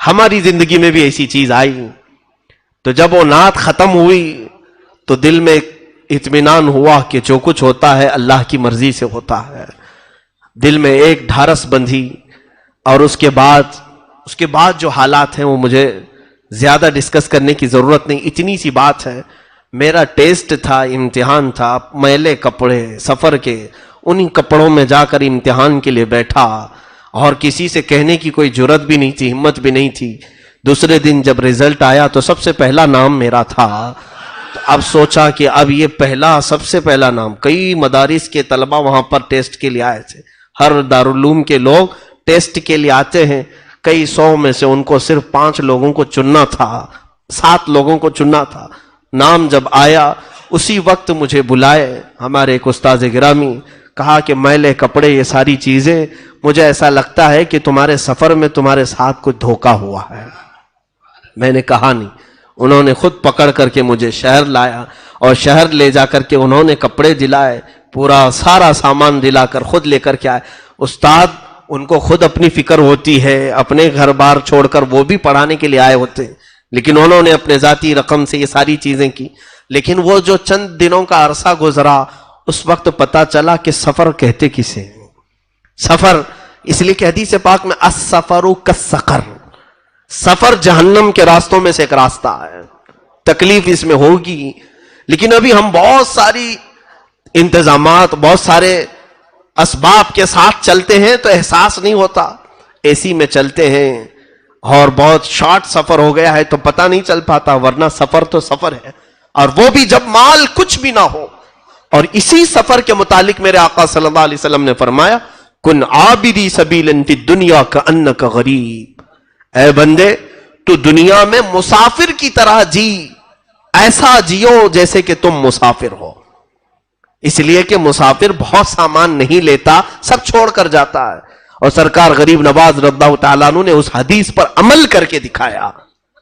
ہماری زندگی میں بھی ایسی چیز آئی تو جب وہ نعت ختم ہوئی تو دل میں اطمینان ہوا کہ جو کچھ ہوتا ہے اللہ کی مرضی سے ہوتا ہے. دل میں ایک ڈھارس بندھی. اور اس کے بعد جو حالات ہیں وہ مجھے زیادہ ڈسکس کرنے کی ضرورت نہیں. اتنی سی بات ہے, میرا ٹیسٹ تھا, امتحان تھا, میلے کپڑے سفر کے, انہی کپڑوں میں جا کر امتحان کے لیے بیٹھا اور کسی سے کہنے کی کوئی جرت بھی نہیں تھی, ہمت بھی نہیں تھی. دوسرے دن جب رزلٹ آیا تو سب سے پہلا نام میرا تھا. تو اب سوچا کہ اب یہ سب سے پہلا نام. کئی مدارس کے طلبہ وہاں پر ٹیسٹ کے لیے آئے تھے. ہر دارالعلوم کے لوگ ٹیسٹ کے لیے آتے ہیں. کئی 100 میں سے ان کو صرف 5 لوگوں کو چننا تھا, 7 لوگوں کو چننا تھا. نام جب آیا اسی وقت مجھے بلائے ہمارے ایک استاذ گرامی, کہا کہ میلے کپڑے یہ ساری چیزیں, مجھے ایسا لگتا ہے کہ تمہارے سفر میں تمہارے ساتھ کچھ دھوکا ہوا ہے. میں نے کہا نہیں. انہوں نے خود پکڑ کر کے مجھے شہر لایا اور شہر لے جا کر کے انہوں نے کپڑے دلائے, پورا سارا سامان دلا کر خود لے کر کے آئے. استاد ان کو خود اپنی فکر ہوتی ہے, اپنے گھر بار چھوڑ کر وہ بھی پڑھانے کے لیے آئے ہوتے ہیں, لیکن انہوں نے اپنے ذاتی رقم سے یہ ساری چیزیں کی. لیکن وہ جو چند دنوں کا عرصہ گزرا اس وقت پتا چلا کہ سفر کہتے کسے. سفر اس لیے کہ حدیث پاک میں السفر کالسقر, سفر جہنم کے راستوں میں سے ایک راستہ ہے. تکلیف اس میں ہوگی, لیکن ابھی ہم بہت ساری انتظامات, بہت سارے اسباب کے ساتھ چلتے ہیں تو احساس نہیں ہوتا. اے سی میں چلتے ہیں اور بہت شارٹ سفر ہو گیا ہے تو پتہ نہیں چل پاتا, ورنہ سفر تو سفر ہے, اور وہ بھی جب مال کچھ بھی نہ ہو. اور اسی سفر کے متعلق میرے آقا صلی اللہ علیہ وسلم نے فرمایا, کن عابدی سبیلا فی الدنیا کأنک غریب. اے بندے تو دنیا میں مسافر کی طرح جی, ایسا جیو جیسے کہ تم مسافر ہو. اس لیے کہ مسافر بہت سامان نہیں لیتا, سب چھوڑ کر جاتا ہے. اور سرکار غریب نواز رضی اللہ تعالیٰ عنہ نے اس حدیث پر عمل کر کے دکھایا,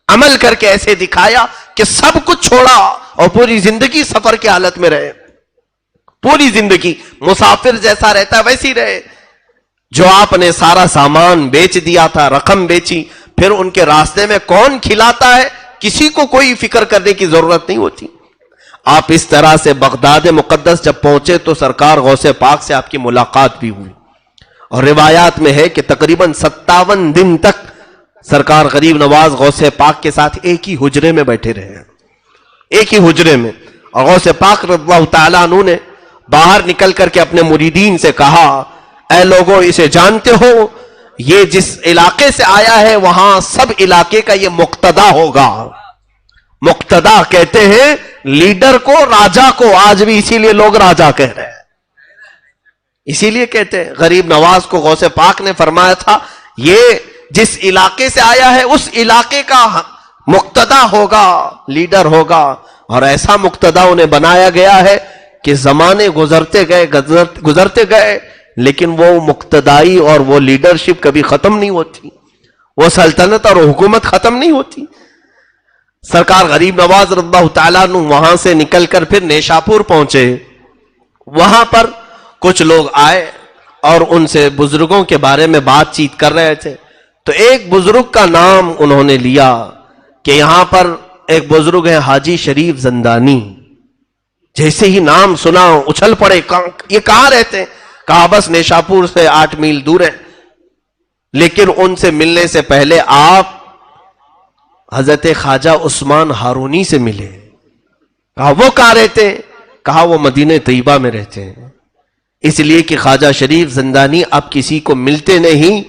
عمل کر کے ایسے دکھایا کہ سب کچھ چھوڑا اور پوری زندگی سفر کی حالت میں رہے. پوری زندگی مسافر جیسا رہتا ویسی رہے. جو آپ نے سارا سامان بیچ دیا تھا, رقم بیچی, پھر ان کے راستے میں کون کھلاتا ہے, کسی کو کوئی فکر کرنے کی ضرورت نہیں ہوتی. آپ اس طرح سے بغداد مقدس جب پہنچے تو سرکار غوث پاک سے آپ کی ملاقات بھی ہوئی, اور روایات میں ہے کہ تقریباً 57 دن تک سرکار غریب نواز غوث پاک کے ساتھ ایک ہی حجرے میں بیٹھے رہے, ایک ہی حجرے میں. اور غوث پاک رضی اللہ تعالیٰ عنہ نے باہر نکل کر کے اپنے مریدین سے کہا, اے لوگوں اسے جانتے ہو, یہ جس علاقے سے آیا ہے وہاں سب علاقے کا یہ مقتدا ہوگا. مقتدا کہتے ہیں لیڈر کو, راجا کو. آج بھی اسی لیے لوگ راجا کہہ رہے ہیں, اسی لیے کہتے ہیں. غریب نواز کو غوث پاک نے فرمایا تھا یہ جس علاقے سے آیا ہے اس علاقے کا مقتدا ہوگا, لیڈر ہوگا. اور ایسا مقتدا انہیں بنایا گیا ہے کہ زمانے گزرتے گئے لیکن وہ مقتدائی اور وہ لیڈرشپ کبھی ختم نہیں ہوتی, وہ سلطنت اور حکومت ختم نہیں ہوتی. سرکار غریب نواز رضی اللہ تعالیٰ عنہ وہاں سے نکل کر پھر نیشاپور پہنچے. وہاں پر کچھ لوگ آئے اور ان سے بزرگوں کے بارے میں بات چیت کر رہے تھے. تو ایک بزرگ کا نام انہوں نے لیا کہ یہاں پر ایک بزرگ ہے حاجی شریف زندانی. جیسے ہی نام سنا اچھل پڑے, یہ کہاں رہتے ہیں؟ کہا بس نیشاپور سے 8 میل دور ہے. لیکن ان سے ملنے سے پہلے آپ حضرت خواجہ عثمان ہارونی سے ملے. کہا وہ کہاں رہتے ہیں؟ کہا وہ مدینہ طیبہ میں رہتے ہیں. اس لیے کہ خواجہ شریف زندانی اب کسی کو ملتے نہیں,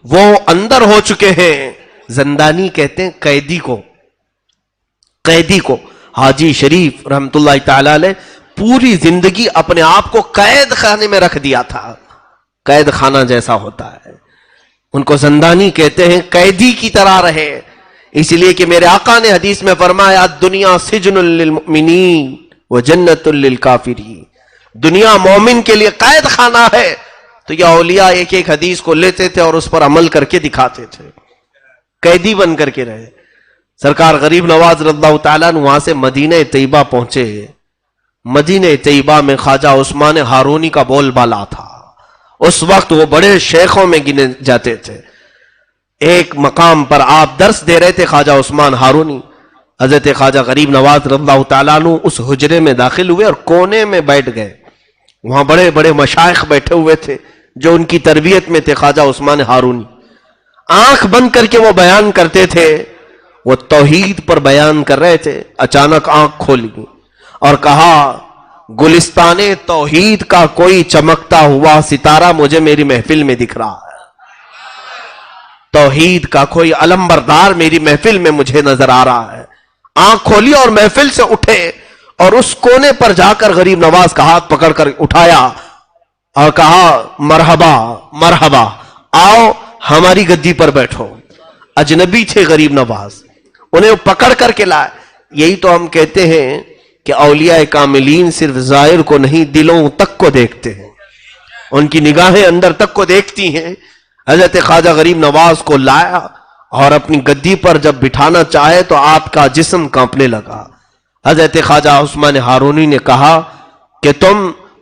وہ اندر ہو چکے ہیں. زندانی کہتے ہیں قیدی کو, قیدی کو. حاجی شریف رحمت اللہ تعالی علیہ پوری زندگی اپنے آپ کو قید خانے میں رکھ دیا تھا, قید خانہ جیسا ہوتا ہے. ان کو زندانی کہتے ہیں, قیدی کی طرح رہے. اس لیے کہ میرے آقا نے حدیث میں فرمایا دنیا سجن للمؤمنین و جنت للکافرین. دنیا مومن کے لیے قید خانہ ہے. تو یہ اولیاء ایک ایک حدیث کو لیتے تھے اور اس پر عمل کر کے دکھاتے تھے, قیدی بن کر کے رہے. سرکار غریب نواز رضی اللہ تعالیٰ نے وہاں سے مدینہ طیبہ پہنچے. مدینہ طیبہ میں خواجہ عثمان ہارونی کا بول بالا تھا. اس وقت وہ بڑے شیخوں میں گنے جاتے تھے. ایک مقام پر آپ درس دے رہے تھے خواجہ عثمان ہارونی، حضرت خواجہ غریب نواز رضی اللہ تعالیٰ عنہ اس حجرے میں داخل ہوئے اور کونے میں بیٹھ گئے. وہاں بڑے بڑے مشائخ بیٹھے ہوئے تھے جو ان کی تربیت میں تھے. خواجہ عثمان ہارونی آنکھ بند کر کے وہ بیان کرتے تھے، وہ توحید پر بیان کر رہے تھے. اچانک آنکھ کھولی اور کہا گلستان توحید کا کوئی چمکتا ہوا ستارہ مجھے میری محفل میں دکھ رہا ہے، توحید کا کوئی علمبردار میری محفل میں مجھے نظر آ رہا ہے. آنکھ کھولی اور محفل سے اٹھے اور اس کونے پر جا کر غریب نواز کا ہاتھ پکڑ کر اٹھایا اور کہا مرحبا مرحبا، آؤ ہماری گدی پر بیٹھو. اجنبی تھے غریب نواز، انہیں پکڑ کر کے لائے. یہی تو ہم کہتے ہیں کہ اولیاء کاملین صرف ظاہر کو نہیں دلوں تک کو دیکھتے ہیں، ان کی نگاہیں اندر تک کو دیکھتی ہیں. حضرت خواجہ غریب نواز کو لایا اور اپنی گدی پر جب بٹھانا چاہے تو آپ کا جسم کانپنے لگا. حضرت خواجہ عثمان ہارونی نے کہا کہ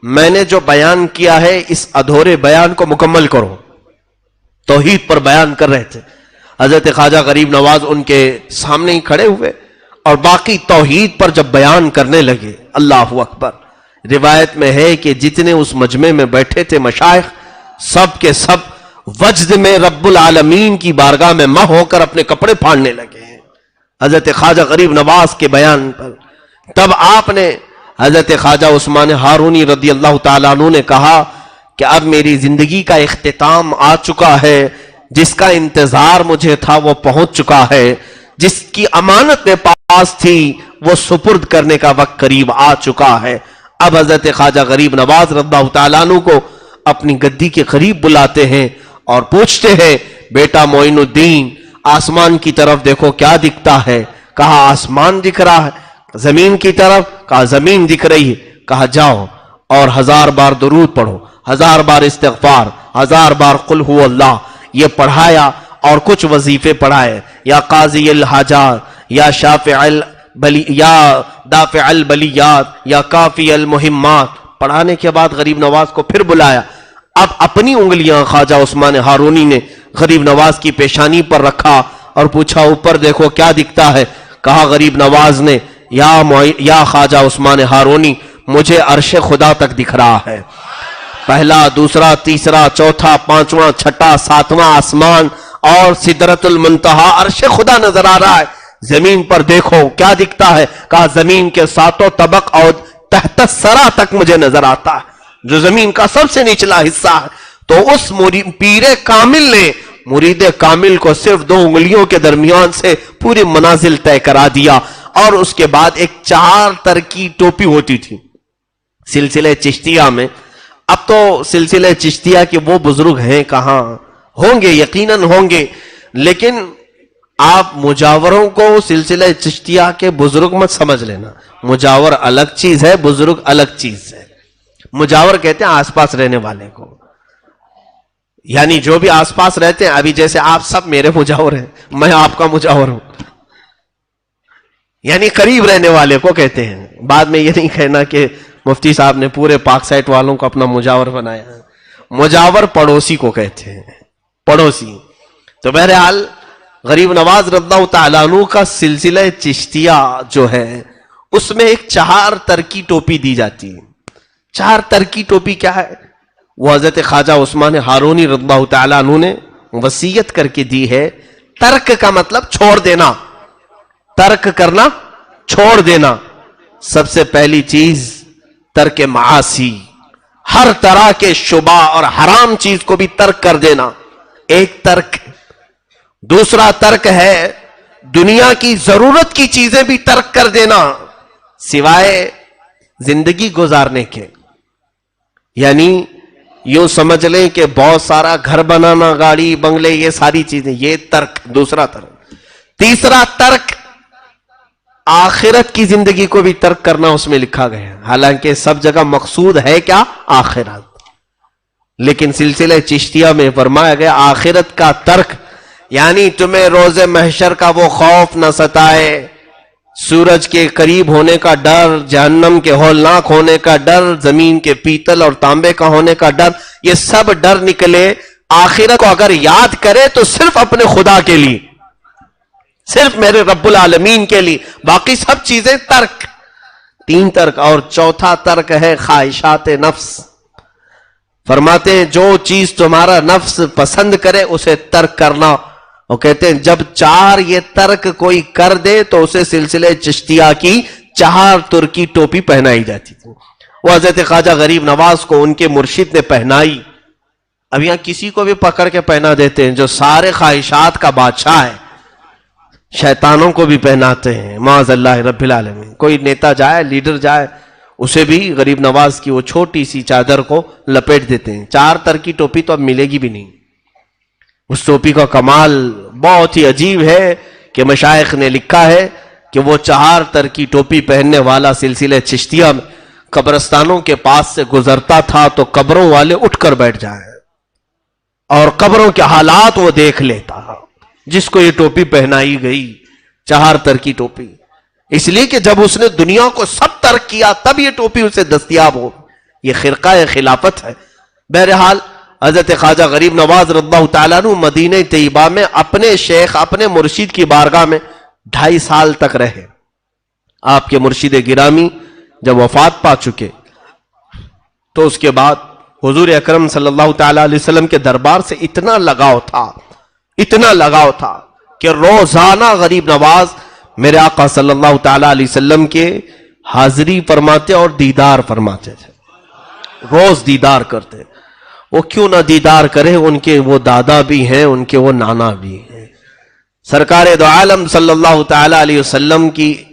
میں نے جو بیان کیا ہے اس ادھورے بیان کو مکمل کرو. توحید پر بیان کر رہے تھے. حضرت خواجہ غریب نواز ان کے سامنے ہی کھڑے ہوئے اور باقی توحید پر جب بیان کرنے لگے. اللہ اکبر. روایت میں ہے کہ جتنے اس مجمع میں بیٹھے تھے مشائخ، سب کے سب وجد میں رب العالمین کی بارگاہ میں مہ ہو کر اپنے کپڑے پھاڑنے لگے ہیں حضرت خواجہ غریب نواز کے بیان پر. تب آپ نے حضرت خواجہ عثمان ہارونی رضی اللہ تعالیٰ عنہ نے کہا کہ اب میری زندگی کا اختتام آ چکا ہے، جس کا انتظار مجھے تھا وہ پہنچ چکا ہے، جس کی امانت میں پاس تھی وہ سپرد کرنے کا وقت قریب آ چکا ہے. اب حضرت خواجہ غریب نواز رضی اللہ تعالیٰ عنہ کو اپنی گدی کے قریب بلاتے ہیں اور پوچھتے ہیں بیٹا معین الدین آسمان کی طرف دیکھو کیا دکھتا ہے. کہا آسمان دکھ رہا ہے. زمین کی طرف؟ کہا زمین دکھ رہی ہے. کہا جاؤ اور 1000 بار درود پڑھو، 1000 بار استغفار، 1000 بار قل هو اللہ. یہ پڑھایا اور کچھ وظیفے پڑھائے، یا قاضی الحاجات، یا شافع یا دافع البلیات، یا کافی المہمات. پڑھانے کے بعد غریب نواز کو پھر بلایا. اب اپنی انگلیاں خواجہ عثمان ہارونی نے غریب نواز کی پیشانی پر رکھا اور پوچھا اوپر دیکھو کیا دکھتا ہے. کہا غریب نواز نے یا خواجہ عثمان ہارونی مجھے عرش خدا تک دکھ رہا ہے. پہلا، دوسرا، تیسرا، چوتھا، پانچواں، چھٹا، ساتواں آسمان اور سدرۃ المنتہا عرش خدا نظر آ رہا ہے. زمین پر دیکھو کیا دکھتا ہے. کہا زمین کے 7 طبق اور تحت الثری تک مجھے نظر آتا ہے، جو زمین کا سب سے نچلا حصہ ہے. تو اس پیر کامل نے مرید کامل کو صرف 2 انگلیوں کے درمیان سے پوری منازل طے کرا دیا. اور اس کے بعد ایک 4 تر کی ٹوپی ہوتی تھی سلسلہ چشتیہ میں. اب تو سلسلہ چشتیہ کے وہ بزرگ ہیں کہاں؟ ہوں گے، یقیناً ہوں گے، لیکن آپ مجاوروں کو سلسلہ چشتیہ کے بزرگ مت سمجھ لینا. مجاور الگ چیز ہے، بزرگ الگ چیز ہے. مجاور کہتے ہیں آس پاس رہنے والے کو، یعنی جو بھی آس پاس رہتے ہیں. ابھی جیسے آپ سب میرے مجاور ہیں، میں آپ کا مجاور ہوں، یعنی قریب رہنے والے کو کہتے ہیں. بعد میں یہ نہیں کہنا کہ مفتی صاحب نے پورے پاک سائٹ والوں کو اپنا مجاور بنایا ہے. مجاور پڑوسی کو کہتے ہیں، پڑوسی. تو بہرحال غریب نواز رضی اللہ تعالیٰ عنہ کا سلسلہ چشتیہ جو ہے اس میں ایک 4 تر کی ٹوپی دی جاتی ہے. 4 تر کی ٹوپی کیا ہے؟ وہ حضرت خواجہ عثمان ہارونی رضی اللہ تعالیٰ عنہ نے وصیت کر کے دی ہے. ترک کا مطلب چھوڑ دینا، ترک کرنا، چھوڑ دینا. سب سے پہلی چیز ترک معاصی، ہر طرح کے شبہ اور حرام چیز کو بھی ترک کر دینا، ایک ترک. دوسرا ترک ہے دنیا کی ضرورت کی چیزیں بھی ترک کر دینا سوائے زندگی گزارنے کے. یعنی یوں سمجھ لیں کہ بہت سارا گھر بنانا، گاڑی بنگلے، یہ ساری چیزیں، یہ ترک، دوسرا ترک. تیسرا ترک آخرت کی زندگی کو بھی ترک کرنا اس میں لکھا گیا ہے. حالانکہ سب جگہ مقصود ہے کیا؟ آخرت. لیکن سلسلہ چشتیہ میں فرمایا گیا آخرت کا ترک، یعنی تمہیں روز محشر کا وہ خوف نہ ستائے، سورج کے قریب ہونے کا ڈر، جہنم کے ہولناک ہونے کا ڈر، زمین کے پیتل اور تانبے کا ہونے کا ڈر، یہ سب ڈر نکلے. آخرت کو اگر یاد کرے تو صرف اپنے خدا کے لیے، صرف میرے رب العالمین کے لیے، باقی سب چیزیں ترک. 3 ترک. اور چوتھا ترک ہے خواہشات نفس. فرماتے ہیں جو چیز تمہارا نفس پسند کرے اسے ترک کرنا. وہ کہتے ہیں جب 4 یہ ترک کوئی کر دے تو اسے سلسلہ چشتیہ کی 4 ترکی ٹوپی پہنائی جاتی تھی. وہ حضرت خواجہ غریب نواز کو ان کے مرشد نے پہنائی. اب یہاں کسی کو بھی پکڑ کے پہنا دیتے ہیں جو سارے خواہشات کا بادشاہ ہے. شیطانوں کو بھی پہناتے ہیں معاذ اللہ رب العالمین. کوئی نیتا جائے، لیڈر جائے، اسے بھی غریب نواز کی وہ چھوٹی سی چادر کو لپیٹ دیتے ہیں. 4 تر کی ٹوپی تو اب ملے گی بھی نہیں. اس ٹوپی کا کمال بہت ہی عجیب ہے کہ مشائخ نے لکھا ہے کہ وہ 4 تر کی ٹوپی پہننے والا سلسلہ چشتیہ میں قبرستانوں کے پاس سے گزرتا تھا تو قبروں والے اٹھ کر بیٹھ جائیں اور قبروں کے حالات وہ دیکھ لیتا جس کو یہ ٹوپی پہنائی گئی 4 تر کی ٹوپی. اس لیے کہ جب اس نے دنیا کو سب ترک کیا تب یہ ٹوپی اسے دستیاب ہو. یہ خرقہ خلافت ہے. بہرحال حضرت خواجہ غریب نواز رضی اللہ تعالیٰ عنہ مدینہ طیبہ میں اپنے شیخ، اپنے مرشد کی بارگاہ میں 2.5 سال تک رہے. آپ کے مرشد گرامی جب وفات پا چکے تو اس کے بعد حضور اکرم صلی اللہ تعالیٰ علیہ وسلم کے دربار سے اتنا لگاؤ تھا کہ روزانہ غریب نواز میرے آقا صلی اللہ تعالیٰ علیہ وسلم کے حاضری فرماتے اور دیدار فرماتے تھے. روز دیدار کرتے. وہ کیوں نہ دیدار کرے، ان کے وہ دادا بھی ہیں، ان کے وہ نانا بھی ہیں. سرکار دو عالم صلی اللہ تعالیٰ علیہ وسلم کی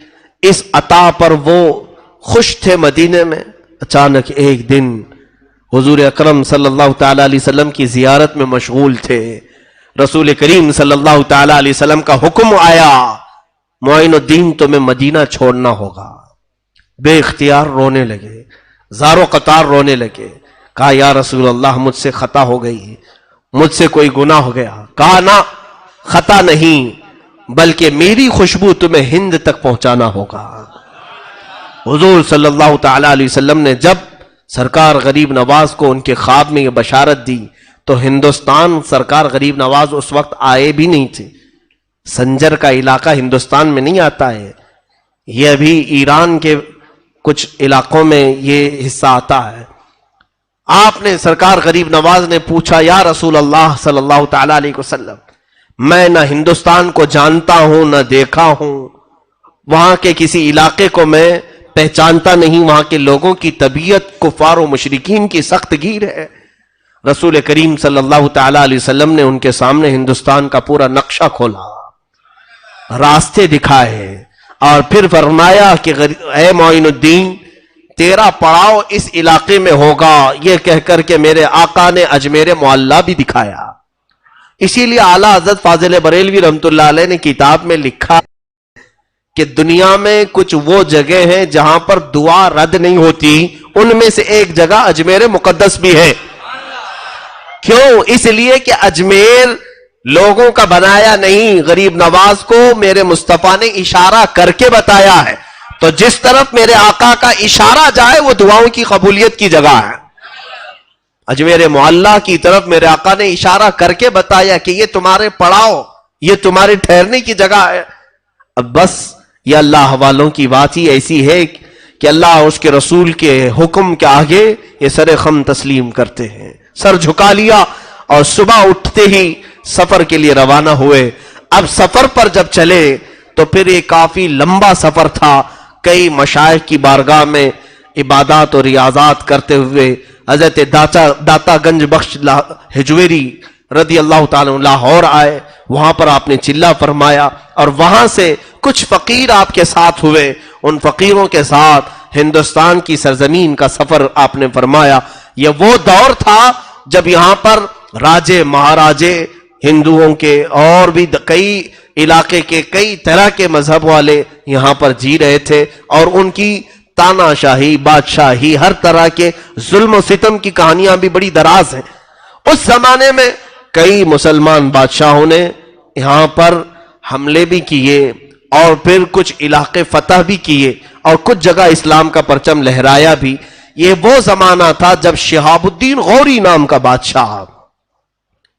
اس عطا پر وہ خوش تھے. مدینے میں اچانک ایک دن حضور اکرم صلی اللہ تعالیٰ علیہ وسلم کی زیارت میں مشغول تھے. رسول کریم صلی اللہ تعالیٰ علیہ وسلم کا حکم آیا معین الدین تمہیں مدینہ چھوڑنا ہوگا. بے اختیار رونے لگے، زارو قطار رونے لگے. کہا یا رسول اللہ مجھ سے خطا ہو گئی، مجھ سے کوئی گناہ ہو گیا. کہا نہ، خطا نہیں، بلکہ میری خوشبو تمہیں ہند تک پہنچانا ہوگا. حضور صلی اللہ تعالیٰ علیہ وسلم نے جب سرکار غریب نواز کو ان کے خواب میں یہ بشارت دی تو ہندوستان سرکار غریب نواز اس وقت آئے بھی نہیں تھے. سنجر کا علاقہ ہندوستان میں نہیں آتا ہے، یہ ابھی ایران کے کچھ علاقوں میں یہ حصہ آتا ہے. آپ نے سرکار غریب نواز نے پوچھا یا رسول اللہ صلی اللہ تعالیٰ علیہ وسلم میں نہ ہندوستان کو جانتا ہوں نہ دیکھا ہوں، وہاں کے کسی علاقے کو میں پہچانتا نہیں، وہاں کے لوگوں کی طبیعت کفار و مشرکین کی سخت گیر ہے. رسول کریم صلی اللہ تعالیٰ علیہ وسلم نے ان کے سامنے ہندوستان کا پورا نقشہ کھولا، راستے دکھائے اور پھر فرمایا کہ اے معین الدین تیرا پڑاؤ اس علاقے میں ہوگا. یہ کہہ کر کے میرے آقا نے اجمیر معلیٰ بھی دکھایا. اسی لیے اعلیٰ حضرت فاضل بریلوی رحمۃ اللہ علیہ نے کتاب میں لکھا کہ دنیا میں کچھ وہ جگہ ہیں جہاں پر دعا رد نہیں ہوتی، ان میں سے ایک جگہ اجمیر مقدس بھی ہے. کیوں؟ اس لیے کہ اجمیر لوگوں کا بنایا نہیں، غریب نواز کو میرے مصطفیٰ نے اشارہ کر کے بتایا ہے. تو جس طرف میرے آقا کا اشارہ جائے وہ دعاؤں کی قبولیت کی جگہ ہے. اجمیر معلیٰ کی طرف میرے آقا نے اشارہ کر کے بتایا کہ یہ تمہارے پڑاؤ، یہ تمہارے ٹھہرنے کی جگہ ہے. اب بس یہ اللہ والوں کی بات ہی ایسی ہے کہ اللہ اس کے رسول کے حکم کے آگے یہ سر خم تسلیم کرتے ہیں. سر جھکا لیا اور صبح اٹھتے ہی سفر کے لیے روانہ ہوئے. اب سفر پر جب چلے تو پھر یہ کافی لمبا سفر تھا. کئی مشائخ کی بارگاہ میں عبادات اور ریاضات کرتے ہوئے حضرت داتا گنج بخش ہجویری رضی اللہ تعالیٰ لاہور آئے. وہاں پر آپ نے چلہ فرمایا اور وہاں سے کچھ فقیر آپ کے ساتھ ہوئے. ان فقیروں کے ساتھ ہندوستان کی سرزمین کا سفر آپ نے فرمایا. یہ وہ دور تھا جب یہاں پر راجے مہاراجے ہندوؤں کے اور بھی کئی علاقے کے کئی طرح کے مذہب والے یہاں پر جی رہے تھے اور ان کی تانا شاہی، بادشاہی، ہر طرح کے ظلم و ستم کی کہانیاں بھی بڑی دراز ہیں. اس زمانے میں کئی مسلمان بادشاہوں نے یہاں پر حملے بھی کیے اور پھر کچھ علاقے فتح بھی کیے اور کچھ جگہ اسلام کا پرچم لہرایا بھی. یہ وہ زمانہ تھا جب شہاب الدین غوری نام کا بادشاہ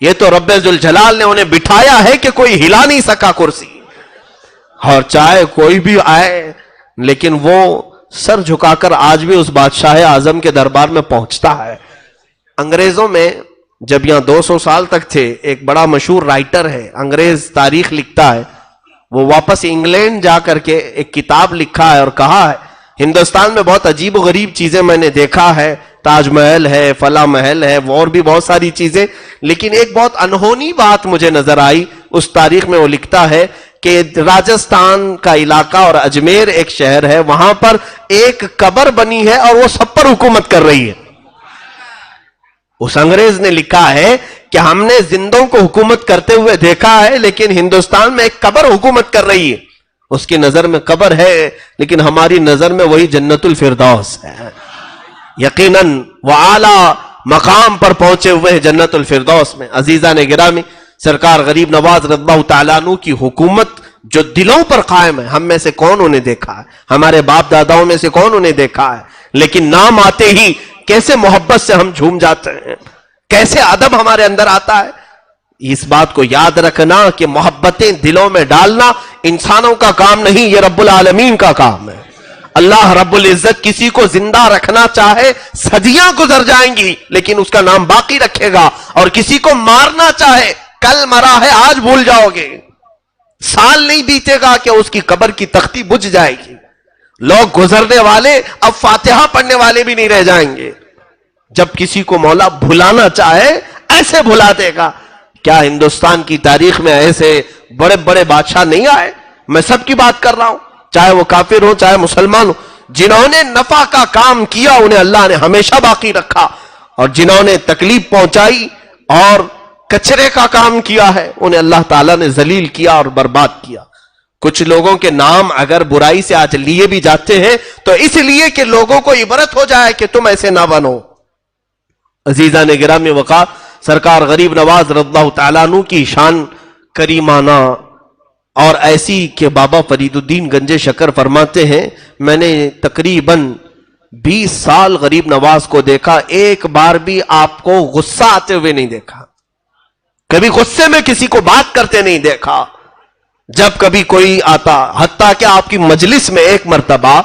یہ تو رب ذوالجلال نے انہیں بٹھایا ہے کہ کوئی ہلا نہیں سکا کرسی، اور چاہے کوئی بھی آئے لیکن وہ سر جھکا کر آج بھی اس بادشاہ اعظم کے دربار میں پہنچتا ہے۔ انگریزوں میں جب یہاں 200 سال تک تھے، ایک بڑا مشہور رائٹر ہے، انگریز تاریخ لکھتا ہے، وہ واپس انگلینڈ جا کر کے ایک کتاب لکھا ہے اور کہا ہے ہندوستان میں بہت عجیب و غریب چیزیں میں نے دیکھا ہے، تاج محل ہے، فلاں محل ہے، اور بھی بہت ساری چیزیں، لیکن ایک بہت انہونی بات مجھے نظر آئی۔ اس تاریخ میں وہ لکھتا ہے کہ راجستھان کا علاقہ اور اجمیر ایک شہر ہے، وہاں پر ایک قبر بنی ہے اور وہ سب پر حکومت کر رہی ہے۔ اس انگریز نے لکھا ہے کہ ہم نے زندوں کو حکومت کرتے ہوئے دیکھا ہے، لیکن ہندوستان میں ایک قبر حکومت کر رہی ہے۔ اس کی نظر میں قبر ہے لیکن ہماری نظر میں وہی جنت الفردوس ہے۔ یقیناً وہ اعلیٰ مقام پر پہنچے ہوئے ہیں جنت الفردوس میں۔ عزیزان گرامی، سرکار غریب نواز رضی اللہ تعالیٰ عنہ کی حکومت جو دلوں پر قائم ہے، ہم میں سے کون انہیں دیکھا ہے؟ ہمارے باپ داداؤں میں سے کون انہیں دیکھا ہے؟ لیکن نام آتے ہی کیسے محبت سے ہم جھوم جاتے ہیں، کیسے ادب ہمارے اندر آتا ہے۔ اس بات کو یاد رکھنا کہ محبتیں دلوں میں ڈالنا انسانوں کا کام نہیں، یہ رب العالمین کا کام ہے۔ اللہ رب العزت کسی کو زندہ رکھنا چاہے صدیاں گزر جائیں گی لیکن اس کا نام باقی رکھے گا، اور کسی کو مارنا چاہے کل مرا ہے آج بھول جاؤ گے، سال نہیں بیتے گا کہ اس کی قبر کی تختی بجھ جائے گی۔ لوگ گزرنے والے اب فاتحہ پڑھنے والے بھی نہیں رہ جائیں گے۔ جب کسی کو مولا بھلانا چاہے ایسے بھلا دے گا۔ کیا ہندوستان کی تاریخ میں ایسے بڑے بڑے بادشاہ نہیں آئے؟ میں سب کی بات کر رہا ہوں، چاہے وہ کافر ہو چاہے مسلمان ہو، جنہوں نے نفع کا کام کیا انہیں اللہ نے ہمیشہ باقی رکھا، اور جنہوں نے تکلیف پہنچائی اور کچرے کا کام کیا ہے انہیں اللہ تعالیٰ نے ذلیل کیا اور برباد کیا۔ کچھ لوگوں کے نام اگر برائی سے آج لیے بھی جاتے ہیں تو اس لیے کہ لوگوں کو عبرت ہو جائے کہ تم ایسے نہ بنو۔ عزیزان گرامی وقار، سرکار غریب نواز رضی اللہ تعالیٰ عنہ کی شان کریمانہ اور ایسی کہ بابا فرید الدین گنج شکر فرماتے ہیں میں نے تقریباً 20 سال غریب نواز کو دیکھا، ایک بار بھی آپ کو غصہ آتے ہوئے نہیں دیکھا، کبھی غصے میں کسی کو بات کرتے نہیں دیکھا۔ جب کبھی کوئی آتا، حتیٰ کہ آپ کی مجلس میں ایک مرتبہ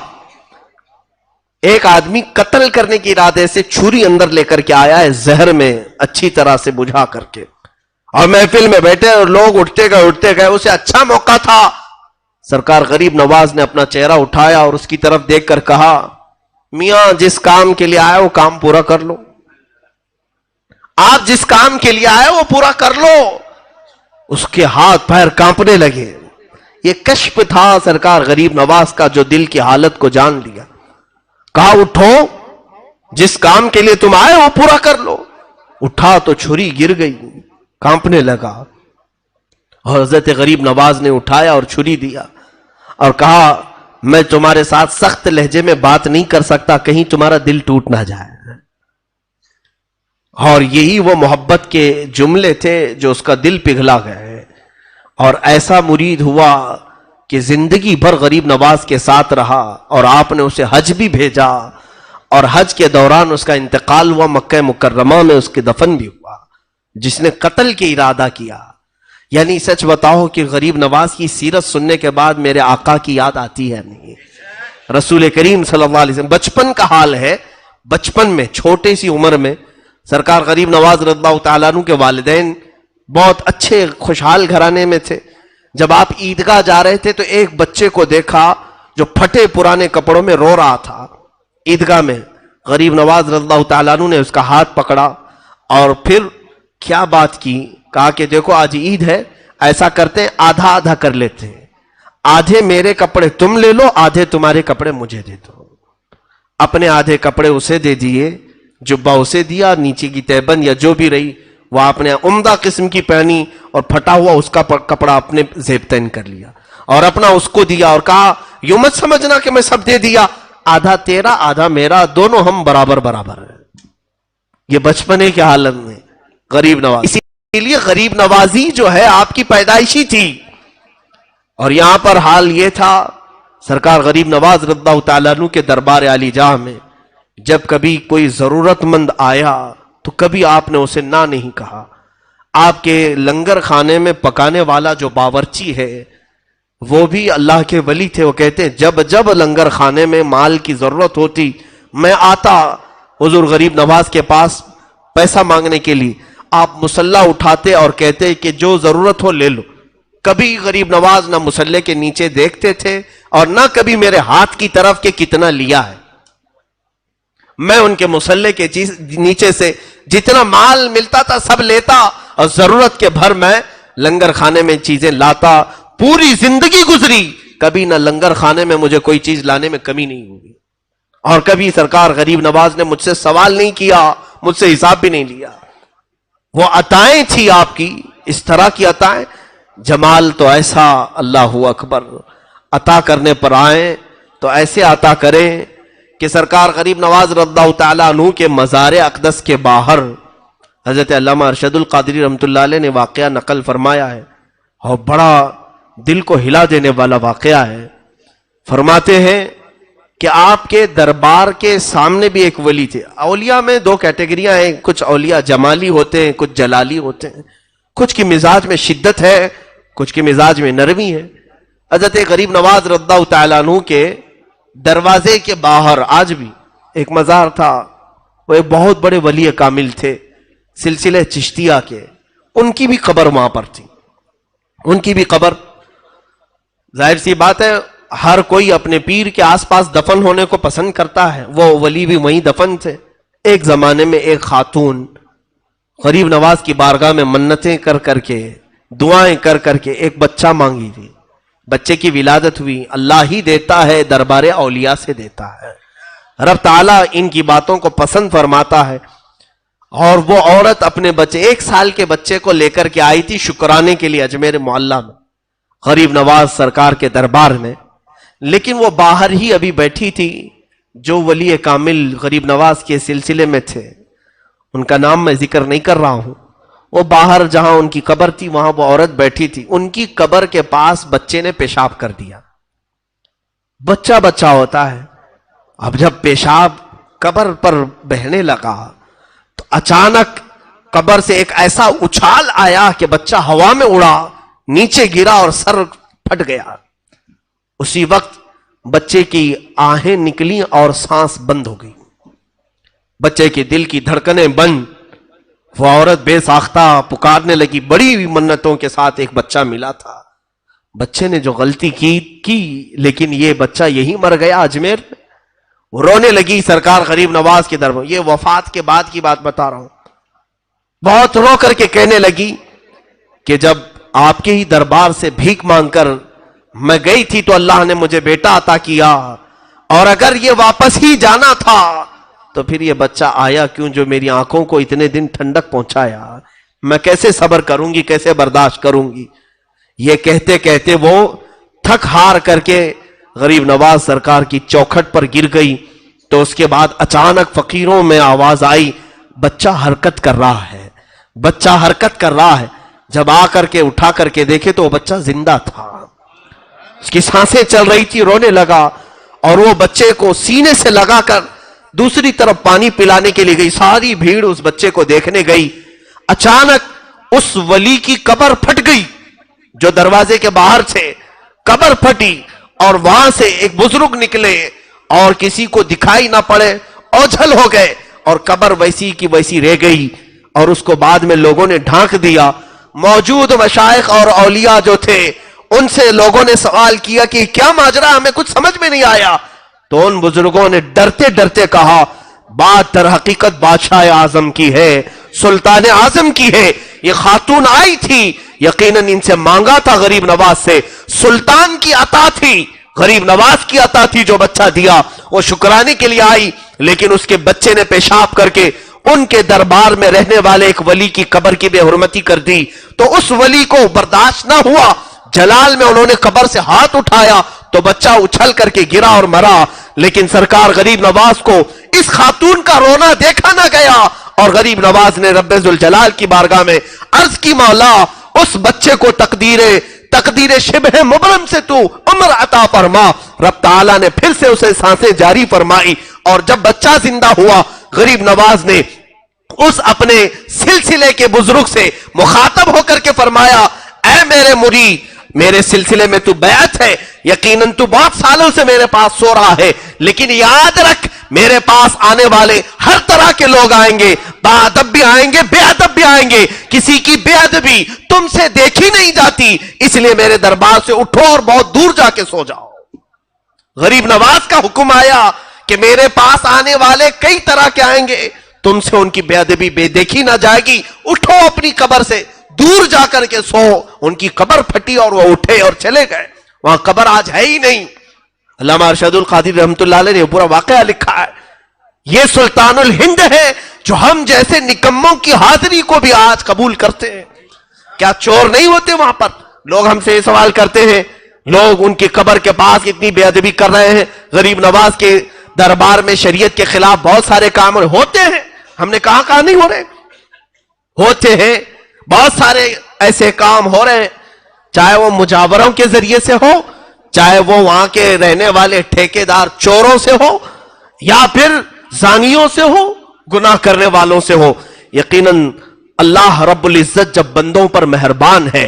ایک آدمی قتل کرنے کے ارادے سے چھری اندر لے کر کے آیا ہے، زہر میں اچھی طرح سے بجھا کر کے، اور محفل میں بیٹھے اور لوگ اٹھتے گئے، اسے اچھا موقع تھا۔ سرکار غریب نواز نے اپنا چہرہ اٹھایا اور اس کی طرف دیکھ کر کہا، میاں جس کام کے لیے آئے وہ کام پورا کر لو، آپ جس کام کے لیے آئے وہ پورا کر لو۔ اس کے ہاتھ پیر کانپنے لگے۔ یہ کشف تھا سرکار غریب نواز کا جو دل کی حالت کو جان لیا۔ کہا اٹھو، جس کام کے لیے تم آئے وہ پورا کر لو۔ اٹھا تو چھری گر گئی، کانپنے لگا، اور حضرت غریب نواز نے اٹھایا اور چھری دیا اور کہا میں تمہارے ساتھ سخت لہجے میں بات نہیں کر سکتا، کہیں تمہارا دل ٹوٹ نہ جائے۔ اور یہی وہ محبت کے جملے تھے جو اس کا دل پگھلا گئے، اور ایسا مرید ہوا کہ زندگی بھر غریب نواز کے ساتھ رہا، اور آپ نے اسے حج بھی بھیجا، اور حج کے دوران اس کا انتقال ہوا، مکہ مکرمہ میں اس کے دفن بھی ہوا۔ جس نے قتل کے ارادہ کیا، یعنی سچ بتاؤ کہ غریب نواز کی سیرت سننے کے بعد میرے آقا کی یاد آتی ہے نہیں؟ رسول کریم صلی اللہ علیہ وسلم، بچپن کا حال ہے، بچپن میں چھوٹے سی عمر میں سرکار غریب نواز رضی اللہ تعالیٰ عنہ کے والدین بہت اچھے خوشحال گھرانے میں تھے۔ جب آپ عیدگاہ جا رہے تھے تو ایک بچے کو دیکھا جو پھٹے پرانے کپڑوں میں رو رہا تھا عیدگاہ میں۔ غریب نواز رضی اللہ تعالیٰ عنہ نے اس کا ہاتھ پکڑا اور پھر کیا بات کی، کہا کہ دیکھو آج عید ہے، ایسا کرتے ہیں آدھا آدھا کر لیتے ہیں، آدھے میرے کپڑے تم لے لو، آدھے تمہارے کپڑے مجھے دے دو۔ اپنے آدھے کپڑے اسے دے دیے، جبہ اسے دیا، نیچے کی تہبند یا جو بھی رہی وہ آپ نے عمدہ قسم کی پہنی، اور پھٹا ہوا اس کا کپڑا اپنے زیب تن کر لیا اور اپنا اس کو دیا، اور کہا یوں مت سمجھنا کہ میں سب دے دیا، آدھا تیرا آدھا میرا، دونوں ہم برابر برابر ہیں۔ یہ بچپنے کے حالت میں غریب نواز، اسی لیے غریب نوازی جو ہے آپ کی پیدائشی تھی۔ اور یہاں پر حال یہ تھا، سرکار غریب نواز رضی اللہ تعالیٰ عنہ کے دربار عالی جاہ میں جب کبھی کوئی ضرورت مند آیا تو کبھی آپ نے اسے نہ نہیں کہا۔ آپ کے لنگر خانے میں پکانے والا جو باورچی ہے وہ بھی اللہ کے ولی تھے. وہ کہتے ہیں جب جب لنگر خانے میں مال کی ضرورت ہوتی میں آتا حضور غریب نواز کے پاس پیسہ مانگنے کے لیے. آپ مسلح اٹھاتے اور کہتے کہ جو ضرورت ہو لے لو. کبھی غریب نواز نہ مسلح کے نیچے دیکھتے تھے اور نہ کبھی میرے ہاتھ کی طرف کہ کتنا لیا ہے. میں ان کے مسلح کے نیچے سے جتنا مال ملتا تھا سب لیتا اور ضرورت کے بھر میں لنگر خانے میں چیزیں لاتا. پوری زندگی گزری کبھی نہ لنگر خانے میں مجھے کوئی چیز لانے میں کمی نہیں ہوئی اور کبھی سرکار غریب نواز نے مجھ سے سوال نہیں کیا, مجھ سے حساب بھی نہیں لیا. وہ عطائیں تھی آپ کی, اس طرح کی عطائیں. جمال تو ایسا, اللہ اکبر, عطا کرنے پر آئیں تو ایسے عطا کریں کہ سرکار غریب نواز رضی اللہ تعالیٰ عنہ کے مزار اقدس کے باہر حضرت علامہ ارشد القادری رحمۃ اللہ علیہ نے واقعہ نقل فرمایا ہے اور بڑا دل کو ہلا دینے والا واقعہ ہے. فرماتے ہیں کہ آپ کے دربار کے سامنے بھی ایک ولی تھے. اولیاء میں دو کیٹیگریاں ہیں, کچھ اولیاء جمالی ہوتے ہیں, کچھ جلالی ہوتے ہیں. کچھ کی مزاج میں شدت ہے, کچھ کی مزاج میں نرمی ہے. حضرت غریب نواز رضی اللہ تعالیٰ عنہ کے دروازے کے باہر آج بھی ایک مزار تھا. وہ ایک بہت بڑے ولی کامل تھے سلسلہ چشتیہ کے. ان کی بھی قبر وہاں پر تھی. ان کی بھی قبر, ظاہر سی بات ہے ہر کوئی اپنے پیر کے آس پاس دفن ہونے کو پسند کرتا ہے. وہ ولی بھی وہیں دفن تھے. ایک زمانے میں ایک خاتون غریب نواز کی بارگاہ میں منتیں کر کر کے, دعائیں کر کر کے ایک بچہ مانگی تھی. بچے کی ولادت ہوئی. اللہ ہی دیتا ہے, دربار اولیاء سے دیتا ہے. رب تعالیٰ ان کی باتوں کو پسند فرماتا ہے. اور وہ عورت اپنے بچے, 1 سال کے بچے کو لے کر کے آئی تھی شکرانے کے لیے اجمیر معلیٰ میں غریب نواز سرکار کے دربار میں. لیکن وہ باہر ہی ابھی بیٹھی تھی جو ولی کامل غریب نواز کے سلسلے میں تھے. ان کا نام میں ذکر نہیں کر رہا ہوں. وہ باہر جہاں ان کی قبر تھی وہاں وہ عورت بیٹھی تھی. ان کی قبر کے پاس بچے نے پیشاب کر دیا. بچہ بچہ ہوتا ہے. اب جب پیشاب قبر پر بہنے لگا تو اچانک قبر سے ایک ایسا اچھال آیا کہ بچہ ہوا میں اڑا, نیچے گرا اور سر پھٹ گیا. اسی وقت بچے کی آہیں نکلی اور سانس بند ہو گئی. بچے کے دل کی دھڑکنیں بند. وہ عورت بے ساختہ پکارنے لگی. بڑی منتوں کے ساتھ ایک بچہ ملا تھا. بچے نے جو غلطی کی لیکن یہ بچہ یہی مر گیا اجمیر میں. وہ رونے لگی سرکار غریب نواز کے دربار. یہ وفات کے بعد کی بات بتا رہا ہوں. بہت رو کر کے کہنے لگی کہ جب آپ کے ہی دربار سے بھیک مانگ کر میں گئی تھی تو اللہ نے مجھے بیٹا عطا کیا, اور اگر یہ واپس ہی جانا تھا تو پھر یہ بچہ آیا کیوں جو میری آنکھوں کو اتنے دن ٹھنڈک پہنچایا. میں کیسے صبر کروں گی, کیسے برداشت کروں گی. یہ کہتے کہتے وہ تھک ہار کر کے غریب نواز سرکار کی چوکھٹ پر گر گئی. تو اس کے بعد اچانک فقیروں میں آواز آئی, بچہ حرکت کر رہا ہے, بچہ حرکت کر رہا ہے. جب آ کر کے اٹھا کر کے دیکھے تو وہ بچہ زندہ تھا, اس کی سانسیں چل رہی تھی. رونے لگا اور وہ بچے کو سینے سے لگا کر دوسری طرف پانی پلانے کے لیے گئی. ساری بھیڑ اس بچے کو دیکھنے گئی. اچانک اس ولی کی قبر پھٹ گئی جو دروازے کے باہر تھے. قبر پھٹی اور وہاں سے ایک بزرگ نکلے اور کسی کو دکھائی نہ پڑے, اوجھل ہو گئے اور قبر ویسی کی ویسی رہ گئی. اور اس کو بعد میں لوگوں نے ڈھانک دیا. موجود مشائخ اور اولیاء جو تھے ان سے لوگوں نے سوال کیا کہ کیا ماجرا, ہمیں کچھ سمجھ میں نہیں آیا. تو ان بزرگوں نے ڈرتے ڈرتے کہا بات در حقیقت بادشاہ اعظم کی ہے, سلطان اعظم کی ہے. یہ خاتون آئی تھی, یقیناً ان سے مانگا تھا غریب نواز سے. سلطان کی عطا تھی, غریب نواز کی عطا تھی جو بچہ دیا. وہ شکرانے کے لیے آئی لیکن اس کے بچے نے پیشاب کر کے ان کے دربار میں رہنے والے ایک ولی کی قبر کی بے حرمتی کر دی. تو اس ولی کو برداشت نہ ہوا, جلال میں انہوں نے قبر سے ہاتھ اٹھایا تو بچہ اچھل کر کے گرا اور مرا. لیکن سرکار غریب نواز کو اس خاتون کا رونا دیکھا نہ گیا اور غریب نواز نے رب ذوالجلال کی بارگاہ میں عرض کی, مولا اس بچے کو تقدیر شبہ مبرم سے تو عمر عطا فرما. رب تعالیٰ نے پھر سے اسے سانسیں جاری فرمائی اور جب بچہ زندہ ہوا غریب نواز نے اس اپنے سلسلے کے بزرگ سے مخاطب ہو کر کے فرمایا، اے میرے مرید، میرے سلسلے میں تو بیعت ہے، یقیناً تو بہت سالوں سے میرے پاس سو رہا ہے، لیکن یاد رکھ میرے پاس آنے والے ہر طرح کے لوگ آئیں گے، باادب بھی آئیں گے، بے ادب بھی آئیں گے، کسی کی بے ادبی تم سے دیکھی نہیں جاتی، اس لیے میرے دربار سے اٹھو اور بہت دور جا کے سو جاؤ۔ غریب نواز کا حکم آیا کہ میرے پاس آنے والے کئی طرح کے آئیں گے، تم سے ان کی بے ادبی بے دیکھی نہ جائے گی، اٹھو اپنی قبر سے دور جا کر کے سو۔ ان کی قبر پھٹی اور وہ اٹھے اور چلے گئے، وہاں قبر آج ہے ہی نہیں۔ علامہ ارشد القادری رحمۃ اللہ علیہ نے پورا واقعہ لکھا ہے، یہ سلطان الہند ہے جو ہم جیسے نکموں کی حاضری کو بھی آج قبول کرتے ہیں۔ کیا چور نہیں ہوتے وہاں پر؟ لوگ ہم سے یہ سوال کرتے ہیں، لوگ ان کی قبر کے پاس اتنی بے ادبی کر رہے ہیں، غریب نواز کے دربار میں شریعت کے خلاف بہت سارے کام ہوتے ہیں، ہم نے کہاں نہیں ہو رہے، ہوتے ہیں، بہت سارے ایسے کام ہو رہے ہیں، چاہے وہ مجاوروں کے ذریعے سے ہو، چاہے وہ وہاں کے رہنے والے ٹھیکیدار چوروں سے ہو، یا پھر زانیوں سے ہو، گناہ کرنے والوں سے ہو۔ یقیناً اللہ رب العزت جب بندوں پر مہربان ہے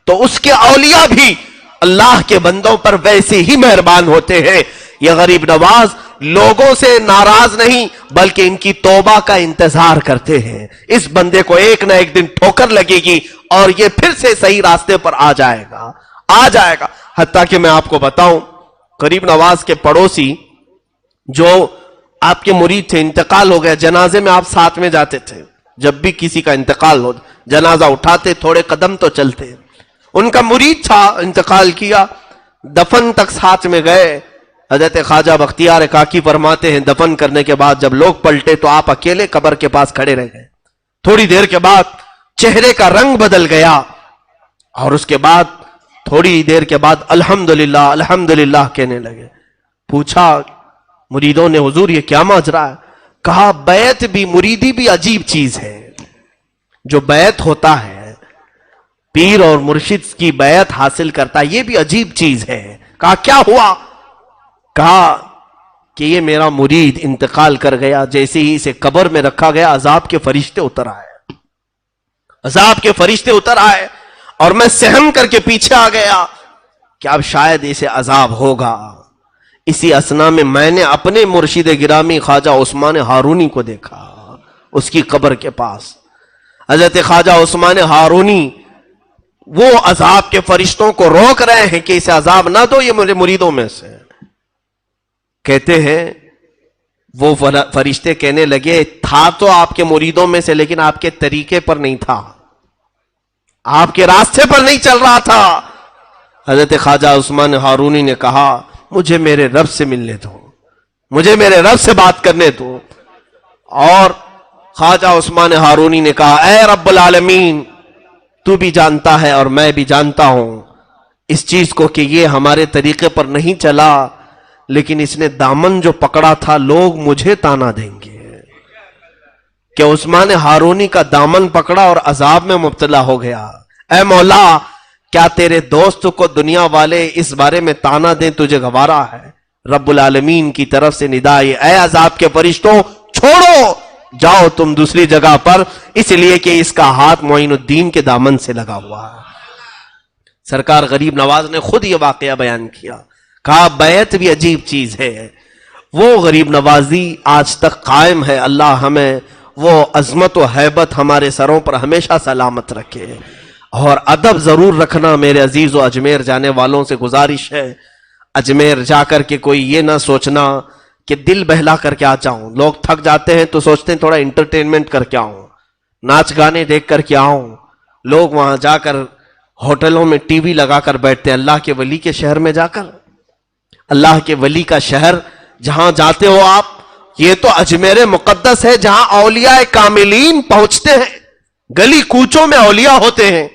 تو اس کے اولیاء بھی اللہ کے بندوں پر ویسے ہی مہربان ہوتے ہیں۔ یہ غریب نواز لوگوں سے ناراض نہیں بلکہ ان کی توبہ کا انتظار کرتے ہیں، اس بندے کو ایک نہ ایک دن ٹھوکر لگے گی اور یہ پھر سے صحیح راستے پر آ جائے گا۔ حتیٰ کہ میں آپ کو بتاؤں، غریب نواز کے پڑوسی جو آپ کے مرید تھے، انتقال ہو گیا، جنازے میں آپ ساتھ میں جاتے تھے، جب بھی کسی کا انتقال ہو جنازہ اٹھاتے، تھوڑے قدم تو چلتے، ان کا مرید تھا، انتقال کیا، دفن تک ساتھ میں گئے۔ حضرت خواجہ بختیار کاکی فرماتے ہیں دفن کرنے کے بعد جب لوگ پلٹے تو آپ اکیلے قبر کے پاس کھڑے رہ گئے، تھوڑی دیر کے بعد چہرے کا رنگ بدل گیا اور اس کے بعد تھوڑی دیر کے بعد الحمدللہ الحمدللہ کہنے لگے۔ پوچھا مریدوں نے، حضور یہ کیا ماجرا ہے؟ کہا بیعت بھی، مریدی بھی عجیب چیز ہے، جو بیعت ہوتا ہے، پیر اور مرشد کی بیعت حاصل کرتا ہے، یہ بھی عجیب چیز ہے۔ کہا کیا ہوا؟ کہا کہ یہ میرا مرید انتقال کر گیا، جیسے ہی اسے قبر میں رکھا گیا عذاب کے فرشتے اتر آئے، عذاب کے فرشتے اتر آئے اور میں سہم کر کے پیچھے آ گیا کہ اب شاید اسے عذاب ہوگا۔ اسی اسنا میں نے اپنے مرشد گرامی خواجہ عثمان ہارونی کو دیکھا، اس کی قبر کے پاس حضرت خواجہ عثمان ہارونی وہ عذاب کے فرشتوں کو روک رہے ہیں کہ اسے عذاب نہ دو، یہ میرے مریدوں میں سے۔ کہتے ہیں وہ فرشتے کہنے لگے تھا تو آپ کے مریدوں میں سے، لیکن آپ کے طریقے پر نہیں تھا، آپ کے راستے پر نہیں چل رہا تھا۔ حضرت خواجہ عثمان ہارونی نے کہا مجھے میرے رب سے ملنے دو، مجھے میرے رب سے بات کرنے دو۔ اور خواجہ عثمان ہارونی نے کہا اے رب العالمین، تو بھی جانتا ہے اور میں بھی جانتا ہوں اس چیز کو کہ یہ ہمارے طریقے پر نہیں چلا، لیکن اس نے دامن جو پکڑا تھا لوگ مجھے تانا دیں گے کہ عثمان ہارونی کا دامن پکڑا اور عذاب میں مبتلا ہو گیا۔ اے مولا، کیا تیرے دوست کو دنیا والے اس بارے میں تانا دیں تجھے گوارا ہے؟ رب العالمین کی طرف سے ندا ہے اے عذاب کے فرشتوں چھوڑو، جاؤ تم دوسری جگہ پر، اس لیے کہ اس کا ہاتھ معین الدین کے دامن سے لگا ہوا ہے۔ سرکار غریب نواز نے خود یہ واقعہ بیان کیا، کہا بیعت بھی عجیب چیز ہے۔ وہ غریب نوازی آج تک قائم ہے، اللہ ہمیں وہ عظمت و ہیبت ہمارے سروں پر ہمیشہ سلامت رکھے۔ اور ادب ضرور رکھنا میرے عزیز و اجمیر جانے والوں سے گزارش ہے، اجمیر جا کر کے کوئی یہ نہ سوچنا کہ دل بہلا کر کے آ جاؤں، لوگ تھک جاتے ہیں تو سوچتے ہیں تھوڑا انٹرٹینمنٹ کر کے آؤں، ناچ گانے دیکھ کر کے آؤں، لوگ وہاں جا کر ہوٹلوں میں ٹی وی لگا کر بیٹھتے ہیں۔ اللہ کے ولی کے شہر میں جا کر، اللہ کے ولی کا شہر جہاں جاتے ہو آپ، یہ تو اجمیر مقدس ہے جہاں اولیاء کاملین پہنچتے ہیں، گلی کوچوں میں اولیاء ہوتے ہیں،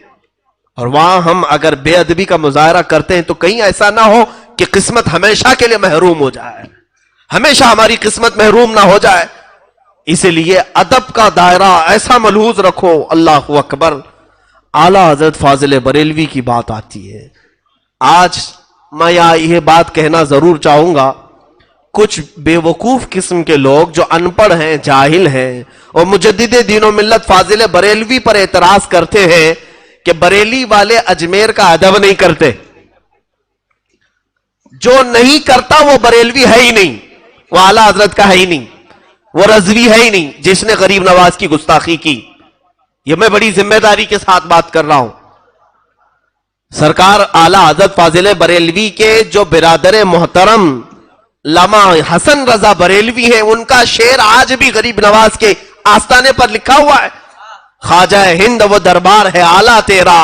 اور وہاں ہم اگر بے ادبی کا مظاہرہ کرتے ہیں تو کہیں ایسا نہ ہو کہ قسمت ہمیشہ کے لیے محروم ہو جائے، ہمیشہ ہماری قسمت محروم نہ ہو جائے۔ اس لیے ادب کا دائرہ ایسا ملحوظ رکھو۔ اللہ اکبر۔ اعلیٰ حضرت فاضل بریلوی کی بات آتی ہے، آج میں یہ بات کہنا ضرور چاہوں گا، کچھ بے وقوف قسم کے لوگ جو ان پڑھ ہیں، جاہل ہیں، اور مجدد دین و ملت فاضل بریلوی پر اعتراض کرتے ہیں کہ بریلی والے اجمیر کا ادب نہیں کرتے. جو نہیں کرتا وہ بریلوی ہے ہی نہیں، وہ اعلیٰ حضرت کا ہے ہی نہیں، وہ رضوی ہے ہی نہیں جس نے غریب نواز کی گستاخی کی. یہ میں بڑی ذمہ داری کے ساتھ بات کر رہا ہوں. سرکار اعلیٰ حضرت فاضل بریلوی کے جو برادر محترم علامہ حسن رضا بریلوی ہیں، ان کا شعر آج بھی غریب نواز کے آستانے پر لکھا ہوا ہے. خواجہ ہند وہ دربار ہے اعلیٰ تیرا،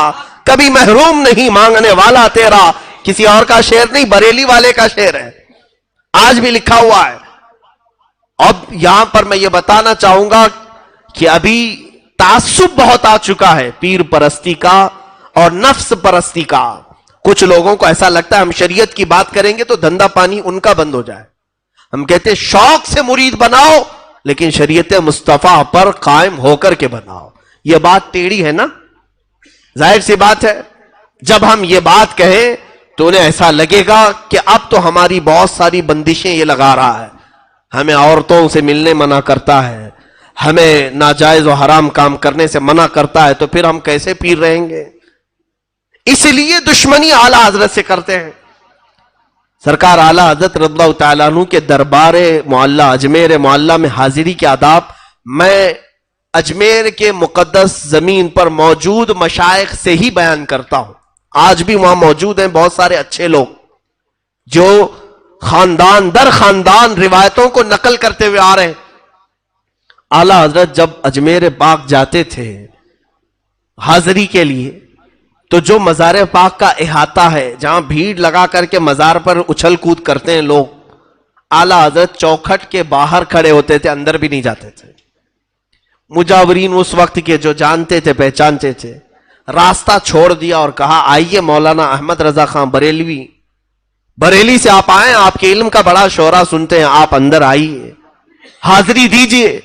کبھی محروم نہیں مانگنے والا تیرا. کسی اور کا شعر نہیں، بریلی والے کا شعر ہے، آج بھی لکھا ہوا ہے. اب یہاں پر میں یہ بتانا چاہوں گا کہ ابھی تعصب بہت آ چکا ہے، پیر پرستی کا اور نفس پرستی کا. کچھ لوگوں کو ایسا لگتا ہے ہم شریعت کی بات کریں گے تو دھندا پانی ان کا بند ہو جائے. ہم کہتے ہیں شوق سے مرید بناؤ لیکن شریعت مصطفیٰ پر قائم ہو کر کے بناؤ. یہ بات ٹیڑھی ہے نا، ظاہر سی بات ہے. جب ہم یہ بات کہیں تو انہیں ایسا لگے گا کہ اب تو ہماری بہت ساری بندشیں یہ لگا رہا ہے، ہمیں عورتوں سے ملنے منع کرتا ہے، ہمیں ناجائز و حرام کام کرنے سے منع کرتا ہے، تو پھر ہم کیسے پیر رہیں گے؟ اس لیے دشمنی اعلیٰ حضرت سے کرتے ہیں. سرکار اعلیٰ حضرت رضی اللہ تعالیٰ عنہ کے دربار معلیٰ اجمیر معلیٰ میں حاضری کے آداب میں اجمیر کے مقدس زمین پر موجود مشائخ سے ہی بیان کرتا ہوں. آج بھی وہاں موجود ہیں بہت سارے اچھے لوگ جو خاندان در خاندان روایتوں کو نقل کرتے ہوئے آ رہے ہیں. اعلیٰ حضرت جب اجمیر پاک جاتے تھے حاضری کے لیے تو جو مزار پاک کا احاطہ ہے جہاں بھیڑ لگا کر کے مزار پر اچھل کود کرتے ہیں لوگ، اعلیٰ حضرت چوکھٹ کے باہر کھڑے ہوتے تھے، اندر بھی نہیں جاتے تھے. مجاورین اس وقت کے جو جانتے تھے پہچانتے تھے، راستہ چھوڑ دیا اور کہا آئیے مولانا احمد رضا خان بریلوی، بریلی سے آپ آئیں، آپ کے علم کا بڑا شعرا سنتے ہیں، آپ اندر آئیے، حاضری دیجئے.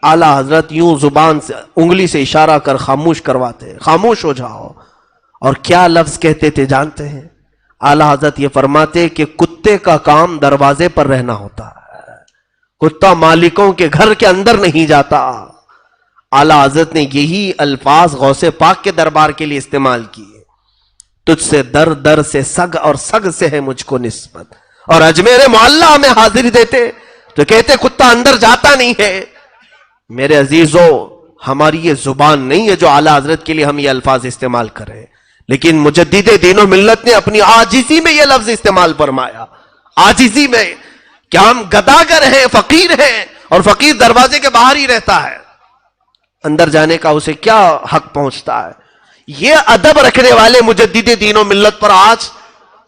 اعلیٰ حضرت یوں زبان سے انگلی سے اشارہ کر خاموش کرواتے، خاموش ہو جاؤ. اور کیا لفظ کہتے تھے جانتے ہیں؟ اعلیٰ حضرت یہ فرماتے کہ کتے کا کام دروازے پر رہنا ہوتا ہے، کتا مالکوں کے گھر کے اندر نہیں جاتا. اعلیٰ حضرت نے یہی الفاظ غوث پاک کے دربار کے لیے استعمال کیے، تجھ سے در در سے سگ اور سگ سے ہے مجھ کو نسبت. اور اجمیر معلیٰ میں حاضری دیتے تو کہتے کتا اندر جاتا نہیں ہے. میرے عزیزوں، ہماری یہ زبان نہیں ہے جو اعلیٰ حضرت کے لیے ہم یہ الفاظ استعمال کریں، لیکن مجدد دین و ملت نے اپنی عاجزی میں یہ لفظ استعمال فرمایا. عاجزی میں کہ ہم گداگر ہیں، فقیر ہیں، اور فقیر دروازے کے باہر ہی رہتا ہے، اندر جانے کا اسے کیا حق پہنچتا ہے. یہ ادب رکھنے والے مجدد دین و ملت پر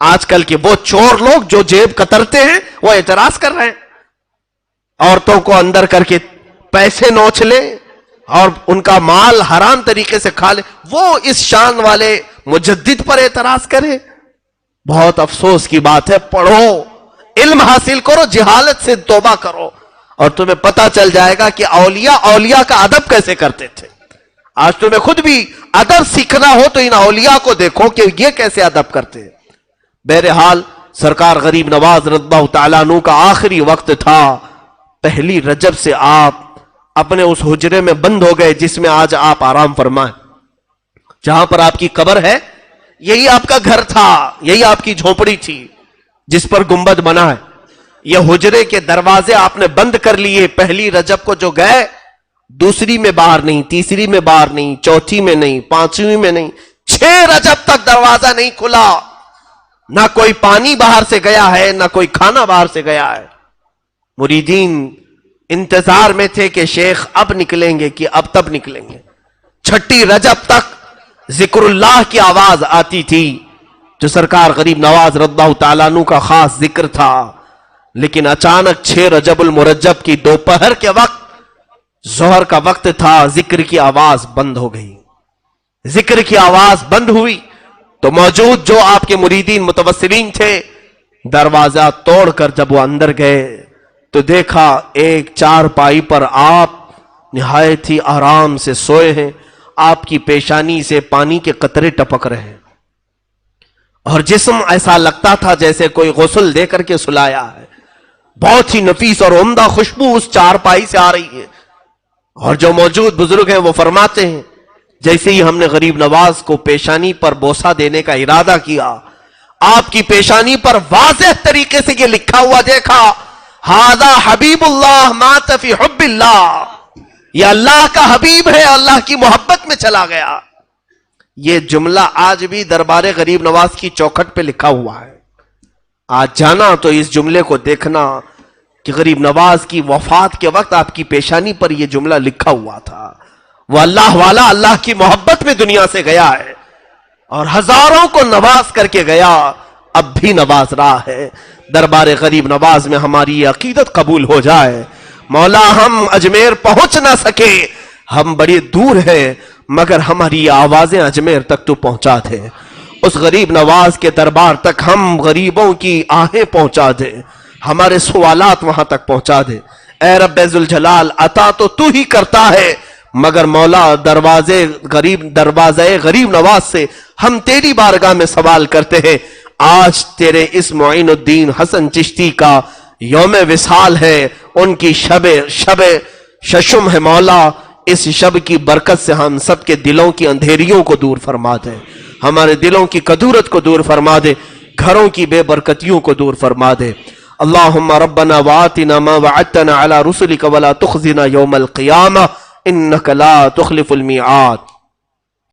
آج کل کے وہ چور لوگ جو جیب کترتے ہیں وہ اعتراض کر رہے ہیں. عورتوں کو اندر کر کے پیسے نوچ لیں اور ان کا مال حرام طریقے سے کھا لیں، وہ اس شان والے مجدد پر اعتراض کرے. بہت افسوس کی بات ہے. پڑھو، علم حاصل کرو، جہالت سے توبہ کرو، اور تمہیں پتا چل جائے گا کہ اولیاء کا ادب کیسے کرتے تھے. آج تمہیں خود بھی ادب سیکھنا ہو تو ان اولیاء کو دیکھو کہ یہ کیسے ادب کرتے ہیں. بہرحال سرکار غریب نواز رضی اللہ تعالیٰ عنہ کا آخری وقت تھا. پہلی رجب سے آپ اپنے اس حجرے میں بند ہو گئے جس میں آج آپ آرام فرمائیں. جہاں پر آپ کی قبر ہے یہی آپ کا گھر تھا، یہی آپ کی جھونپڑی تھی جس پر گنبد بنا ہے. یہ حجرے کے دروازے آپ نے بند کر لیے. پہلی رجب کو جو گئے دوسری میں باہر نہیں، تیسری میں باہر نہیں، چوتھی میں نہیں، پانچویں میں نہیں، 6 رجب تک دروازہ نہیں کھلا. نہ کوئی پانی باہر سے گیا ہے، نہ کوئی کھانا باہر سے گیا ہے. مریدین انتظار میں تھے کہ شیخ اب نکلیں گے کہ اب تب نکلیں گے. 6 رجب تک ذکر اللہ کی آواز آتی تھی جو سرکار غریب نواز رضی اللہ تعالیٰ عنہ کا خاص ذکر تھا. لیکن اچانک 6 رجب المرجب کی دوپہر کے وقت، ظہر کا وقت تھا، ذکر کی آواز بند ہو گئی. ذکر کی آواز بند ہوئی تو موجود جو آپ کے مریدین متوسلین تھے دروازہ توڑ کر جب وہ اندر گئے تو دیکھا ایک چارپائی پر آپ نہایت ہی آرام سے سوئے ہیں. آپ کی پیشانی سے پانی کے قطرے ٹپک رہے ہیں اور جسم ایسا لگتا تھا جیسے کوئی غسل دے کر کے سلایا ہے. بہت ہی نفیس اور عمدہ خوشبو اس چارپائی سے آ رہی ہے، اور جو موجود بزرگ ہیں وہ فرماتے ہیں جیسے ہی ہم نے غریب نواز کو پیشانی پر بوسہ دینے کا ارادہ کیا، آپ کی پیشانی پر واضح طریقے سے یہ لکھا ہوا دیکھا، ھذا حبیب اللہ مات فی حب اللہ، یہ اللہ کا حبیب ہے، اللہ کی محبت میں چلا گیا۔ یہ جملہ آج بھی دربار غریب نواز کی چوکھٹ پہ لکھا ہوا ہے۔ آج جانا تو اس جملے کو دیکھنا کہ غریب نواز کی وفات کے وقت آپ کی پیشانی پر یہ جملہ لکھا ہوا تھا۔ وہ اللہ والا اللہ کی محبت میں دنیا سے گیا ہے اور ہزاروں کو نواز کر کے گیا، اب بھی نواز رہا ہے۔ دربار غریب نواز میں ہماری یہ عقیدت قبول ہو جائے۔ مولا ہم اجمیر پہنچ نہ سکے، ہم بڑی دور ہیں، مگر ہماری آوازیں اجمیر تک تو پہنچا دے، اس غریب نواز کے دربار تک ہم غریبوں کی آہیں پہنچا دے، ہمارے سوالات وہاں تک پہنچا دے۔ اے رب ذوالجلال، عطا تو تو ہی کرتا ہے، مگر مولا دروازے غریب نواز سے ہم تیری بارگاہ میں سوال کرتے ہیں۔ آج تیرے اس معین الدین حسن چشتی کا یوم وصال ہے، ان کی شب ششم ہے مولا، اس شب کی برکت سے ہم سب کے دلوں کی اندھیریوں کو دور فرما دے، ہمارے دلوں کی کدورت کو دور فرما دے، گھروں کی بے برکتیوں کو دور فرما دے۔ اللہم ربنا وآتنا ما وعدتنا على رسلك ولا تخزنا يوم القیامہ انك لا تخلف الميعاد۔